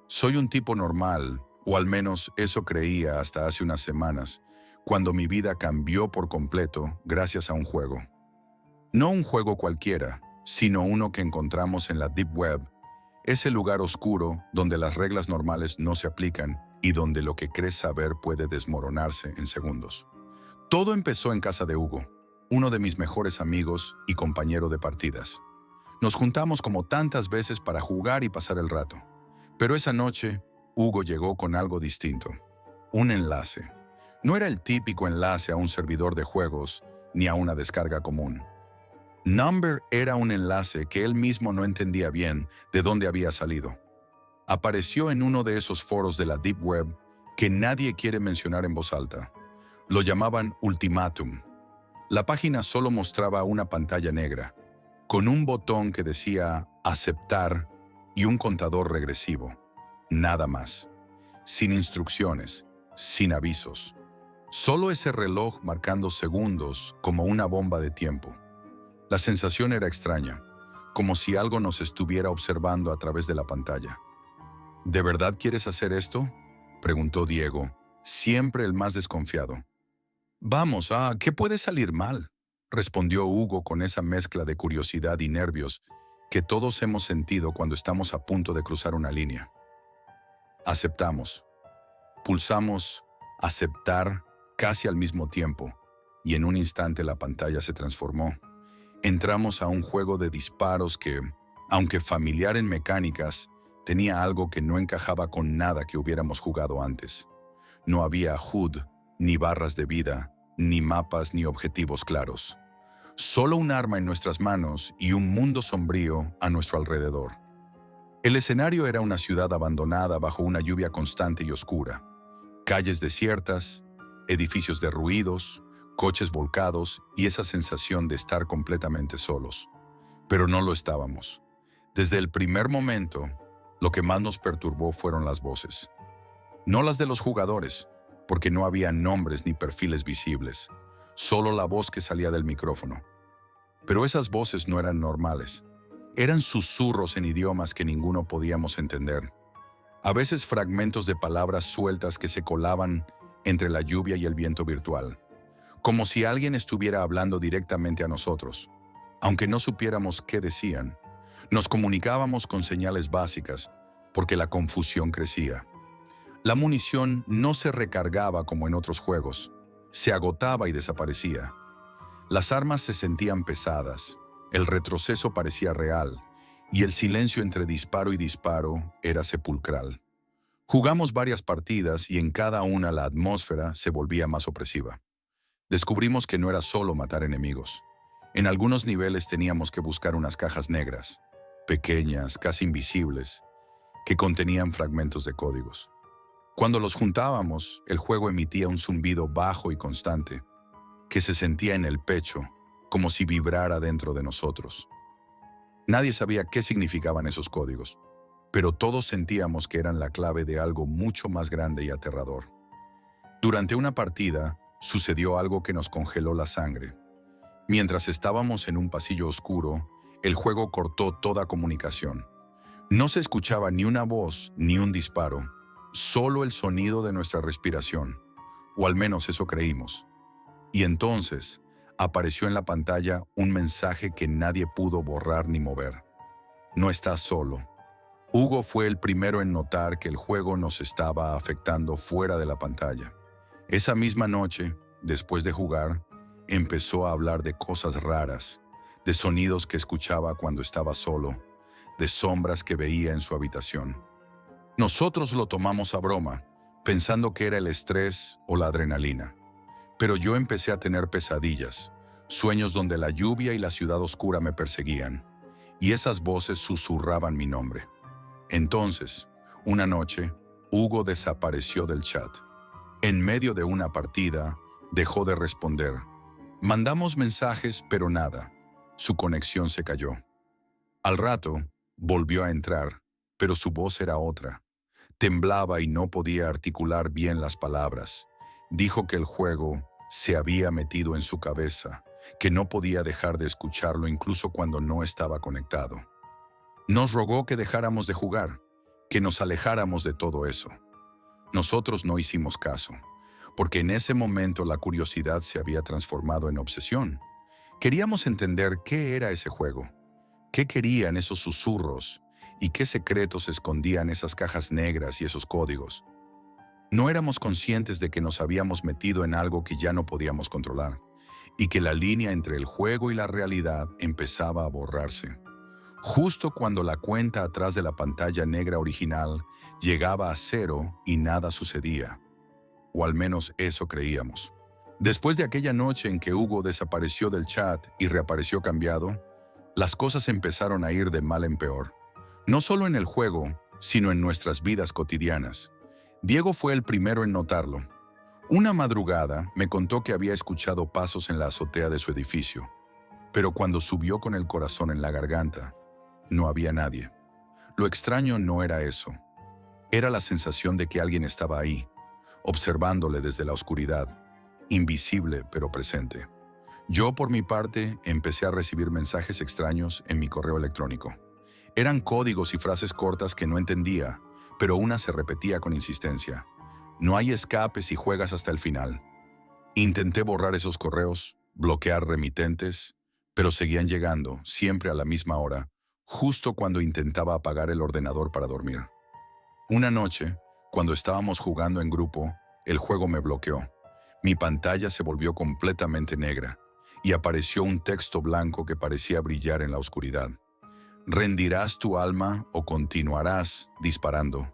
Soy un tipo normal, o al menos eso creía hasta hace unas semanas, cuando mi vida cambió por completo gracias a un juego. No un juego cualquiera, sino uno que encontramos en la Deep Web, ese lugar oscuro donde las reglas normales no se aplican y donde lo que crees saber puede desmoronarse en segundos. Todo empezó en casa de Hugo, uno de mis mejores amigos y compañero de partidas. Nos juntamos como tantas veces para jugar y pasar el rato. Pero esa noche, Hugo llegó con algo distinto. Un enlace. No era el típico enlace a un servidor de juegos ni a una descarga común. Number era un enlace que él mismo no entendía bien de dónde había salido. Apareció en uno de esos foros de la Deep Web que nadie quiere mencionar en voz alta. Lo llamaban Ultimatum. La página solo mostraba una pantalla negra, con un botón que decía aceptar y un contador regresivo. Nada más. Sin instrucciones, sin avisos. Solo ese reloj marcando segundos como una bomba de tiempo. La sensación era extraña, como si algo nos estuviera observando a través de la pantalla. ¿De verdad quieres hacer esto?, preguntó Diego, siempre el más desconfiado. Vamos, ¿qué puede salir mal?, respondió Hugo con esa mezcla de curiosidad y nervios que todos hemos sentido cuando estamos a punto de cruzar una línea. Aceptamos. Pulsamos aceptar casi al mismo tiempo, y en un instante la pantalla se transformó. Entramos a un juego de disparos que, aunque familiar en mecánicas, tenía algo que no encajaba con nada que hubiéramos jugado antes. No había HUD, ni barras de vida, ni mapas ni objetivos claros. Solo un arma en nuestras manos y un mundo sombrío a nuestro alrededor. El escenario era una ciudad abandonada bajo una lluvia constante y oscura. Calles desiertas, edificios derruidos, coches volcados y esa sensación de estar completamente solos. Pero no lo estábamos. Desde el primer momento, lo que más nos perturbó fueron las voces. No las de los jugadores, porque no había nombres ni perfiles visibles, solo la voz que salía del micrófono. Pero esas voces no eran normales. Eran susurros en idiomas que ninguno podíamos entender. A veces fragmentos de palabras sueltas que se colaban entre la lluvia y el viento virtual, como si alguien estuviera hablando directamente a nosotros. Aunque no supiéramos qué decían, nos comunicábamos con señales básicas, porque la confusión crecía. La munición no se recargaba como en otros juegos, se agotaba y desaparecía. Las armas se sentían pesadas, el retroceso parecía real, y el silencio entre disparo y disparo era sepulcral. Jugamos varias partidas y en cada una la atmósfera se volvía más opresiva. Descubrimos que no era solo matar enemigos. En algunos niveles teníamos que buscar unas cajas negras, pequeñas, casi invisibles, que contenían fragmentos de códigos. Cuando los juntábamos, el juego emitía un zumbido bajo y constante, que se sentía en el pecho, como si vibrara dentro de nosotros. Nadie sabía qué significaban esos códigos, pero todos sentíamos que eran la clave de algo mucho más grande y aterrador. Durante una partida, sucedió algo que nos congeló la sangre. Mientras estábamos en un pasillo oscuro, el juego cortó toda comunicación. No se escuchaba ni una voz ni un disparo, solo el sonido de nuestra respiración, o al menos eso creímos. Y entonces apareció en la pantalla un mensaje que nadie pudo borrar ni mover. No estás solo. Hugo fue el primero en notar que el juego nos estaba afectando fuera de la pantalla. Esa misma noche, después de jugar, empezó a hablar de cosas raras, de sonidos que escuchaba cuando estaba solo, de sombras que veía en su habitación. Nosotros lo tomamos a broma, pensando que era el estrés o la adrenalina. Pero yo empecé a tener pesadillas, sueños donde la lluvia y la ciudad oscura me perseguían, y esas voces susurraban mi nombre. Entonces, una noche, Hugo desapareció del chat. En medio de una partida, dejó de responder. Mandamos mensajes, pero nada. Su conexión se cayó. Al rato, volvió a entrar, pero su voz era otra. Temblaba y no podía articular bien las palabras. Dijo que el juego se había metido en su cabeza, que no podía dejar de escucharlo incluso cuando no estaba conectado. Nos rogó que dejáramos de jugar, que nos alejáramos de todo eso. Nosotros no hicimos caso, porque en ese momento la curiosidad se había transformado en obsesión. Queríamos entender qué era ese juego, qué querían esos susurros y qué secretos escondían esas cajas negras y esos códigos. No éramos conscientes de que nos habíamos metido en algo que ya no podíamos controlar, y que la línea entre el juego y la realidad empezaba a borrarse. Justo cuando la cuenta atrás de la pantalla negra original llegaba a 0 y nada sucedía. O al menos eso creíamos. Después de aquella noche en que Hugo desapareció del chat y reapareció cambiado, las cosas empezaron a ir de mal en peor. No solo en el juego, sino en nuestras vidas cotidianas. Diego fue el primero en notarlo. Una madrugada me contó que había escuchado pasos en la azotea de su edificio, pero cuando subió con el corazón en la garganta, no había nadie. Lo extraño no era eso. Era la sensación de que alguien estaba ahí, observándole desde la oscuridad, invisible pero presente. Yo, por mi parte, empecé a recibir mensajes extraños en mi correo electrónico. Eran códigos y frases cortas que no entendía, pero una se repetía con insistencia. No hay escape si juegas hasta el final. Intenté borrar esos correos, bloquear remitentes, pero seguían llegando, siempre a la misma hora, justo cuando intentaba apagar el ordenador para dormir. Una noche, cuando estábamos jugando en grupo, el juego me bloqueó. Mi pantalla se volvió completamente negra y apareció un texto blanco que parecía brillar en la oscuridad. ¿Rendirás tu alma o continuarás disparando?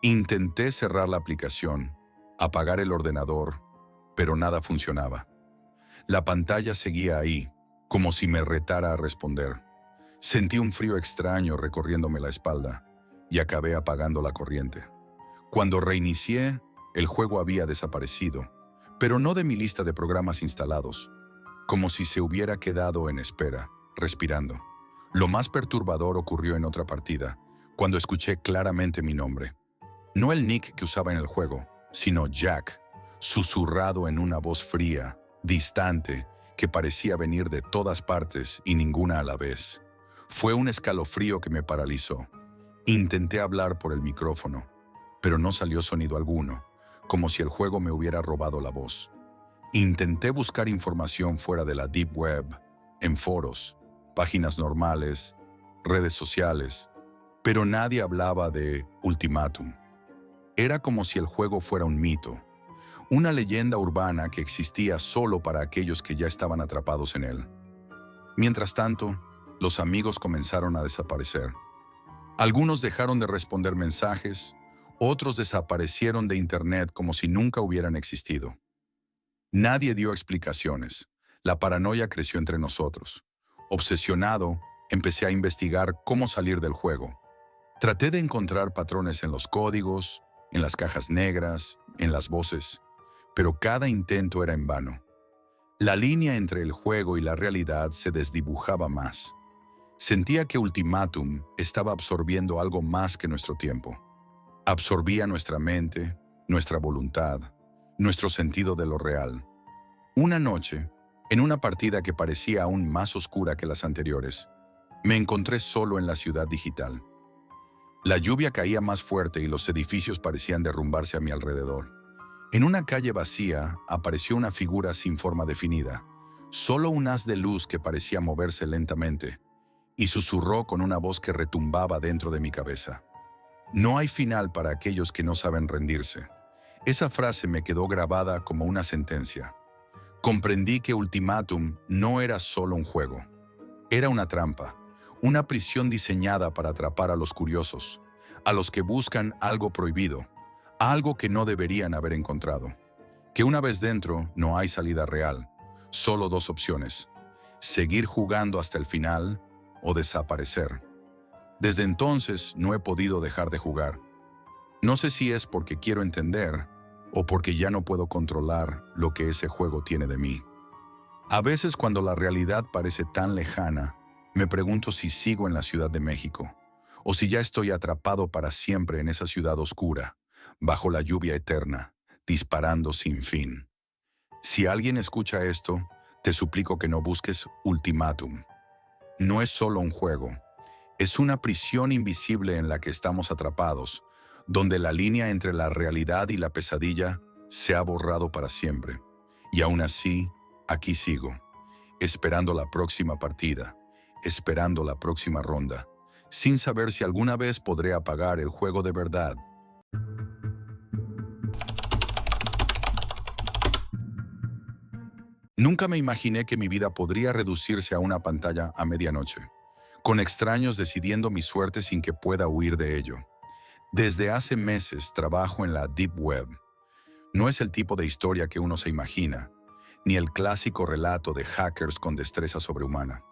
Intenté cerrar la aplicación, apagar el ordenador, pero nada funcionaba. La pantalla seguía ahí, como si me retara a responder. Sentí un frío extraño recorriéndome la espalda y acabé apagando la corriente. Cuando reinicié, el juego había desaparecido, pero no de mi lista de programas instalados, como si se hubiera quedado en espera, respirando. Lo más perturbador ocurrió en otra partida, cuando escuché claramente mi nombre. No el nick que usaba en el juego, sino Jack, susurrado en una voz fría, distante, que parecía venir de todas partes y ninguna a la vez. Fue un escalofrío que me paralizó. Intenté hablar por el micrófono, pero no salió sonido alguno, como si el juego me hubiera robado la voz. Intenté buscar información fuera de la Deep Web, en foros, páginas normales, redes sociales, pero nadie hablaba de ultimátum. Era como si el juego fuera un mito, una leyenda urbana que existía solo para aquellos que ya estaban atrapados en él. Mientras tanto, los amigos comenzaron a desaparecer. Algunos dejaron de responder mensajes, otros desaparecieron de internet como si nunca hubieran existido. Nadie dio explicaciones. La paranoia creció entre nosotros. Obsesionado, empecé a investigar cómo salir del juego. Traté de encontrar patrones en los códigos, en las cajas negras, en las voces, pero cada intento era en vano. La línea entre el juego y la realidad se desdibujaba más. Sentía que Ultimátum estaba absorbiendo algo más que nuestro tiempo. Absorbía nuestra mente, nuestra voluntad, nuestro sentido de lo real. Una noche, en una partida que parecía aún más oscura que las anteriores, me encontré solo en la ciudad digital. La lluvia caía más fuerte y los edificios parecían derrumbarse a mi alrededor. En una calle vacía apareció una figura sin forma definida, solo un haz de luz que parecía moverse lentamente, y susurró con una voz que retumbaba dentro de mi cabeza. No hay final para aquellos que no saben rendirse. Esa frase me quedó grabada como una sentencia. Comprendí que Ultimátum no era solo un juego. Era una trampa, una prisión diseñada para atrapar a los curiosos, a los que buscan algo prohibido, algo que no deberían haber encontrado. Que una vez dentro no hay salida real, solo dos opciones: seguir jugando hasta el final o desaparecer. Desde entonces no he podido dejar de jugar. No sé si es porque quiero entender o porque ya no puedo controlar lo que ese juego tiene de mí. A veces cuando la realidad parece tan lejana, me pregunto si sigo en la Ciudad de México o si ya estoy atrapado para siempre en esa ciudad oscura, bajo la lluvia eterna, disparando sin fin. Si alguien escucha esto, te suplico que no busques Ultimátum. No es solo un juego. Es una prisión invisible en la que estamos atrapados, donde la línea entre la realidad y la pesadilla se ha borrado para siempre. Y aún así, aquí sigo, esperando la próxima partida, esperando la próxima ronda, sin saber si alguna vez podré apagar el juego de verdad. Nunca me imaginé que mi vida podría reducirse a una pantalla a medianoche, con extraños decidiendo mi suerte sin que pueda huir de ello. Desde hace meses trabajo en la Deep Web. No es el tipo de historia que uno se imagina, ni el clásico relato de hackers con destreza sobrehumana.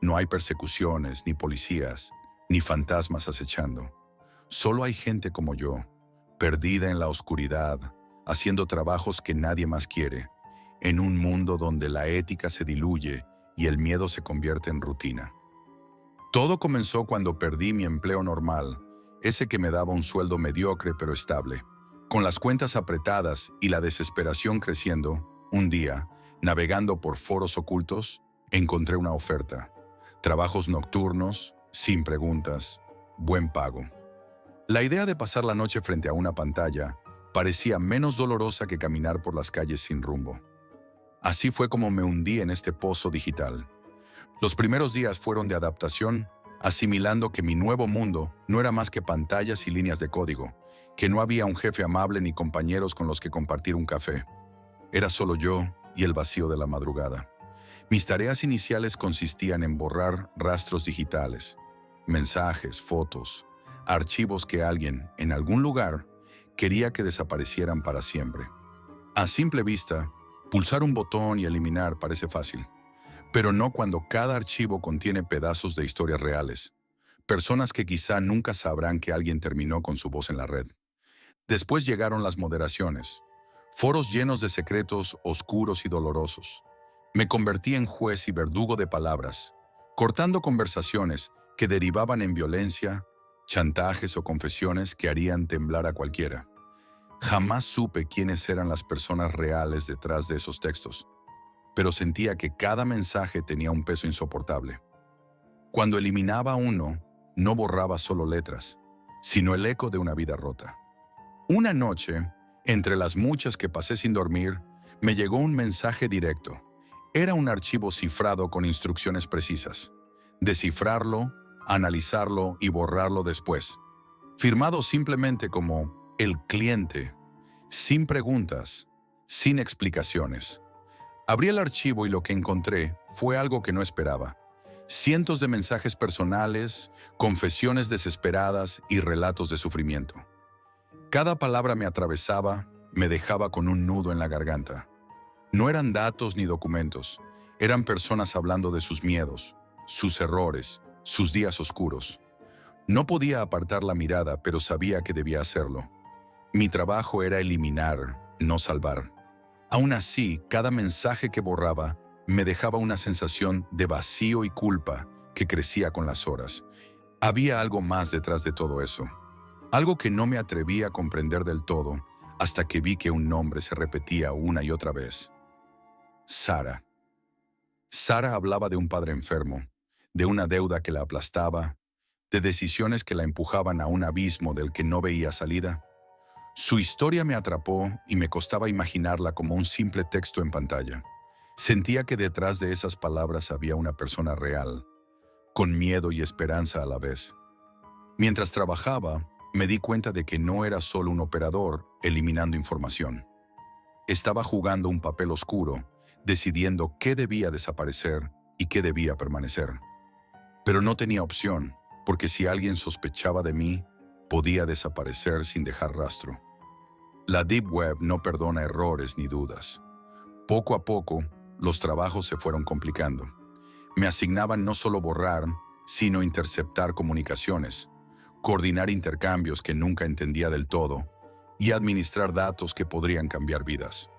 No hay persecuciones, ni policías, ni fantasmas acechando. Solo hay gente como yo, perdida en la oscuridad, haciendo trabajos que nadie más quiere, en un mundo donde la ética se diluye y el miedo se convierte en rutina. Todo comenzó cuando perdí mi empleo normal, ese que me daba un sueldo mediocre pero estable. Con las cuentas apretadas y la desesperación creciendo, un día, navegando por foros ocultos, encontré una oferta. Trabajos nocturnos, sin preguntas, buen pago. La idea de pasar la noche frente a una pantalla parecía menos dolorosa que caminar por las calles sin rumbo. Así fue como me hundí en este pozo digital. Los primeros días fueron de adaptación, asimilando que mi nuevo mundo no era más que pantallas y líneas de código, que no había un jefe amable ni compañeros con los que compartir un café. Era solo yo y el vacío de la madrugada. Mis tareas iniciales consistían en borrar rastros digitales, mensajes, fotos, archivos que alguien, en algún lugar, quería que desaparecieran para siempre. A simple vista, pulsar un botón y eliminar parece fácil. Pero no cuando cada archivo contiene pedazos de historias reales, personas que quizá nunca sabrán que alguien terminó con su voz en la red. Después llegaron las moderaciones, foros llenos de secretos oscuros y dolorosos. Me convertí en juez y verdugo de palabras, cortando conversaciones que derivaban en violencia, chantajes o confesiones que harían temblar a cualquiera. Jamás supe quiénes eran las personas reales detrás de esos textos, pero sentía que cada mensaje tenía un peso insoportable. Cuando eliminaba uno, no borraba solo letras, sino el eco de una vida rota. Una noche, entre las muchas que pasé sin dormir, me llegó un mensaje directo. Era un archivo cifrado con instrucciones precisas. Descifrarlo, analizarlo y borrarlo después. Firmado simplemente como el cliente, sin preguntas, sin explicaciones. Abrí el archivo y lo que encontré fue algo que no esperaba. Cientos de mensajes personales, confesiones desesperadas y relatos de sufrimiento. Cada palabra me atravesaba, me dejaba con un nudo en la garganta. No eran datos ni documentos, eran personas hablando de sus miedos, sus errores, sus días oscuros. No podía apartar la mirada, pero sabía que debía hacerlo. Mi trabajo era eliminar, no salvar. Aún así, cada mensaje que borraba me dejaba una sensación de vacío y culpa que crecía con las horas. Había algo más detrás de todo eso. Algo que no me atrevía a comprender del todo hasta que vi que un nombre se repetía una y otra vez. Sara. Sara hablaba de un padre enfermo, de una deuda que la aplastaba, de decisiones que la empujaban a un abismo del que no veía salida. Su historia me atrapó y me costaba imaginarla como un simple texto en pantalla. Sentía que detrás de esas palabras había una persona real, con miedo y esperanza a la vez. Mientras trabajaba, me di cuenta de que no era solo un operador eliminando información. Estaba jugando un papel oscuro, decidiendo qué debía desaparecer y qué debía permanecer. Pero no tenía opción, porque si alguien sospechaba de mí, podía desaparecer sin dejar rastro. La Deep Web no perdona errores ni dudas. Poco a poco, los trabajos se fueron complicando. Me asignaban no solo borrar, sino interceptar comunicaciones, coordinar intercambios que nunca entendía del todo y administrar datos que podrían cambiar vidas.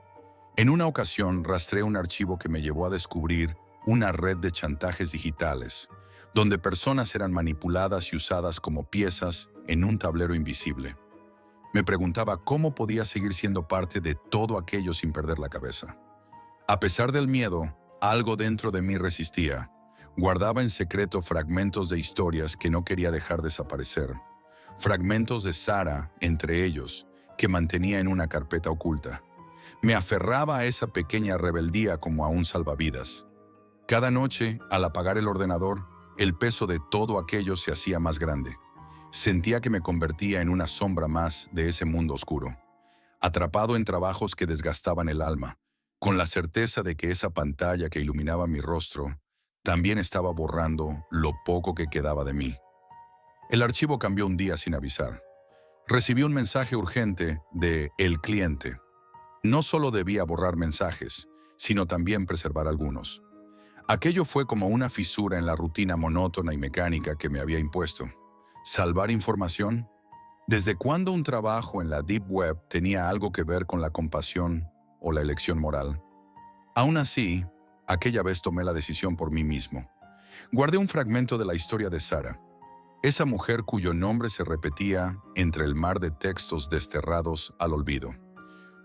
En una ocasión rastreé un archivo que me llevó a descubrir una red de chantajes digitales, donde personas eran manipuladas y usadas como piezas en un tablero invisible. Me preguntaba cómo podía seguir siendo parte de todo aquello sin perder la cabeza. A pesar del miedo, algo dentro de mí resistía. Guardaba en secreto fragmentos de historias que no quería dejar desaparecer. Fragmentos de Sara, entre ellos, que mantenía en una carpeta oculta. Me aferraba a esa pequeña rebeldía como a un salvavidas. Cada noche, al apagar el ordenador, el peso de todo aquello se hacía más grande. Sentía que me convertía en una sombra más de ese mundo oscuro, atrapado en trabajos que desgastaban el alma, con la certeza de que esa pantalla que iluminaba mi rostro también estaba borrando lo poco que quedaba de mí. El archivo cambió un día sin avisar. Recibí un mensaje urgente de el cliente. No solo debía borrar mensajes, sino también preservar algunos. Aquello fue como una fisura en la rutina monótona y mecánica que me había impuesto. ¿Salvar información? ¿Desde cuándo un trabajo en la Deep Web tenía algo que ver con la compasión o la elección moral? Aún así, aquella vez tomé la decisión por mí mismo. Guardé un fragmento de la historia de Sara, esa mujer cuyo nombre se repetía entre el mar de textos desterrados al olvido.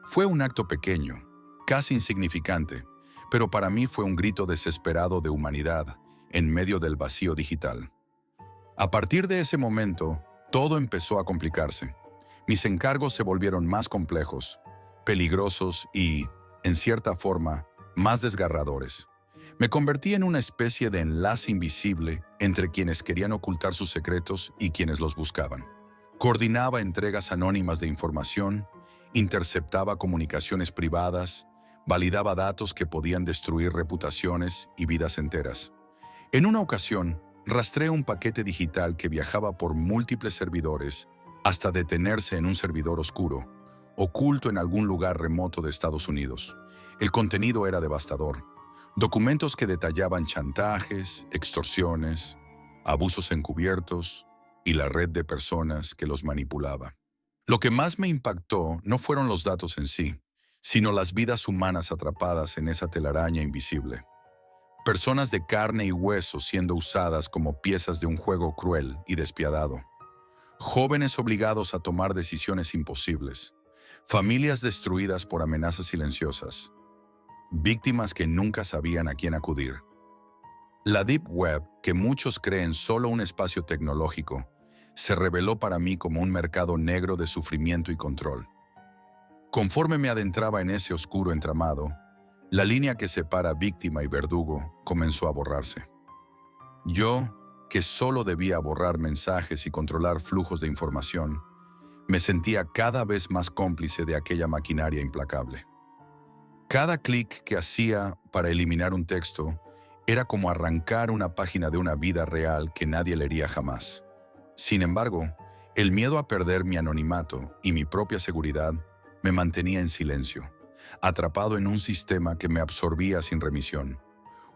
Fue un acto pequeño, casi insignificante, pero para mí fue un grito desesperado de humanidad en medio del vacío digital. A partir de ese momento, todo empezó a complicarse. Mis encargos se volvieron más complejos, peligrosos y, en cierta forma, más desgarradores. Me convertí en una especie de enlace invisible entre quienes querían ocultar sus secretos y quienes los buscaban. Coordinaba entregas anónimas de información, interceptaba comunicaciones privadas, validaba datos que podían destruir reputaciones y vidas enteras. En una ocasión, rastreé un paquete digital que viajaba por múltiples servidores hasta detenerse en un servidor oscuro, oculto en algún lugar remoto de Estados Unidos. El contenido era devastador. Documentos que detallaban chantajes, extorsiones, abusos encubiertos y la red de personas que los manipulaba. Lo que más me impactó no fueron los datos en sí, sino las vidas humanas atrapadas en esa telaraña invisible. Personas de carne y hueso siendo usadas como piezas de un juego cruel y despiadado. Jóvenes obligados a tomar decisiones imposibles. Familias destruidas por amenazas silenciosas. Víctimas que nunca sabían a quién acudir. La Deep Web, que muchos creen solo un espacio tecnológico, se reveló para mí como un mercado negro de sufrimiento y control. Conforme me adentraba en ese oscuro entramado, la línea que separa víctima y verdugo comenzó a borrarse. Yo, que solo debía borrar mensajes y controlar flujos de información, me sentía cada vez más cómplice de aquella maquinaria implacable. Cada clic que hacía para eliminar un texto era como arrancar una página de una vida real que nadie leería jamás. Sin embargo, el miedo a perder mi anonimato y mi propia seguridad me mantenía en silencio, atrapado en un sistema que me absorbía sin remisión.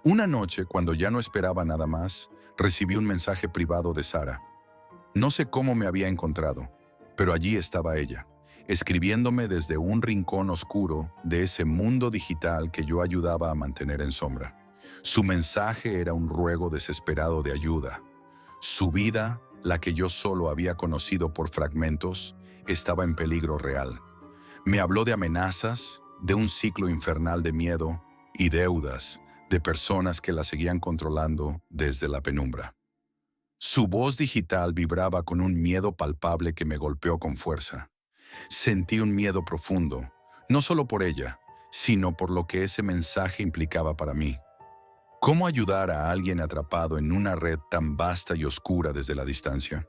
Una noche, cuando ya no esperaba nada más, recibí un mensaje privado de Sara. No sé cómo me había encontrado, pero allí estaba ella, escribiéndome desde un rincón oscuro de ese mundo digital que yo ayudaba a mantener en sombra. Su mensaje era un ruego desesperado de ayuda. Su vida, la que yo solo había conocido por fragmentos, estaba en peligro real. Me habló de amenazas, de un ciclo infernal de miedo y deudas, de personas que la seguían controlando desde la penumbra. Su voz digital vibraba con un miedo palpable que me golpeó con fuerza. Sentí un miedo profundo, no solo por ella, sino por lo que ese mensaje implicaba para mí. ¿Cómo ayudar a alguien atrapado en una red tan vasta y oscura desde la distancia?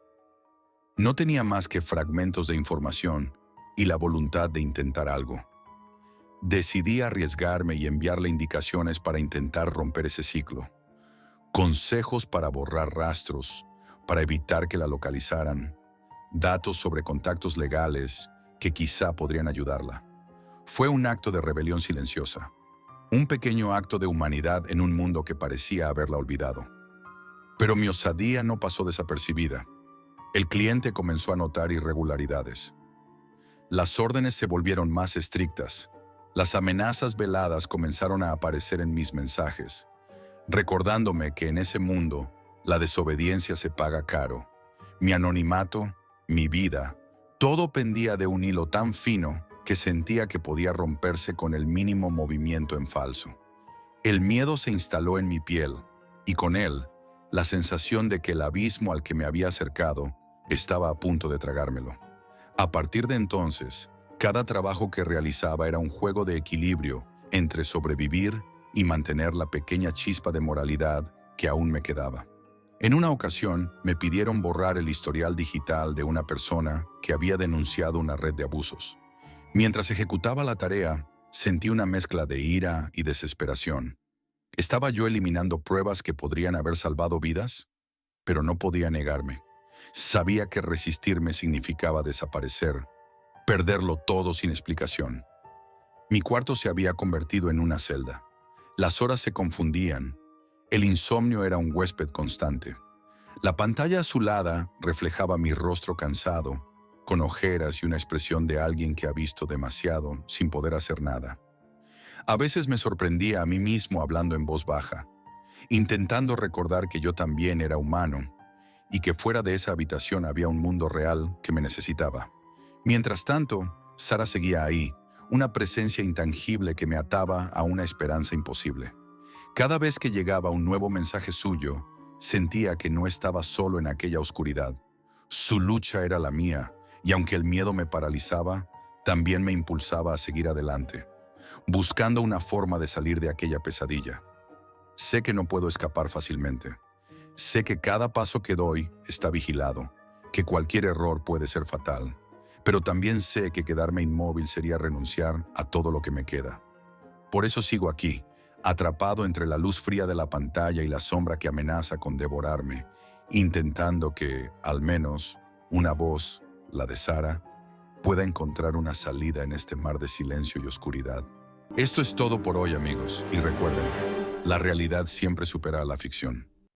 No tenía más que fragmentos de información y la voluntad de intentar algo. Decidí arriesgarme y enviarle indicaciones para intentar romper ese ciclo. Consejos para borrar rastros, para evitar que la localizaran. Datos sobre contactos legales que quizá podrían ayudarla. Fue un acto de rebelión silenciosa. Un pequeño acto de humanidad en un mundo que parecía haberla olvidado. Pero mi osadía no pasó desapercibida. El cliente comenzó a notar irregularidades. Las órdenes se volvieron más estrictas. Las amenazas veladas comenzaron a aparecer en mis mensajes, recordándome que en ese mundo la desobediencia se paga caro. Mi anonimato, mi vida, todo pendía de un hilo tan fino que sentía que podía romperse con el mínimo movimiento en falso. El miedo se instaló en mi piel, y con él, la sensación de que el abismo al que me había acercado estaba a punto de tragármelo. A partir de entonces, cada trabajo que realizaba era un juego de equilibrio entre sobrevivir y mantener la pequeña chispa de moralidad que aún me quedaba. En una ocasión, me pidieron borrar el historial digital de una persona que había denunciado una red de abusos. Mientras ejecutaba la tarea, sentí una mezcla de ira y desesperación. ¿Estaba yo eliminando pruebas que podrían haber salvado vidas? Pero no podía negarme. Sabía que resistirme significaba desaparecer, perderlo todo sin explicación. Mi cuarto se había convertido en una celda. Las horas se confundían. El insomnio era un huésped constante. La pantalla azulada reflejaba mi rostro cansado, con ojeras y una expresión de alguien que ha visto demasiado sin poder hacer nada. A veces me sorprendía a mí mismo hablando en voz baja, intentando recordar que yo también era humano y que fuera de esa habitación había un mundo real que me necesitaba. Mientras tanto, Sara seguía ahí, una presencia intangible que me ataba a una esperanza imposible. Cada vez que llegaba un nuevo mensaje suyo, sentía que no estaba solo en aquella oscuridad. Su lucha era la mía, y aunque el miedo me paralizaba, también me impulsaba a seguir adelante, buscando una forma de salir de aquella pesadilla. Sé que no puedo escapar fácilmente. Sé que cada paso que doy está vigilado, que cualquier error puede ser fatal, pero también sé que quedarme inmóvil sería renunciar a todo lo que me queda. Por eso sigo aquí, atrapado entre la luz fría de la pantalla y la sombra que amenaza con devorarme, intentando que, al menos, una voz, la de Sara, pueda encontrar una salida en este mar de silencio y oscuridad. Esto es todo por hoy, amigos, y recuerden, la realidad siempre supera a la ficción.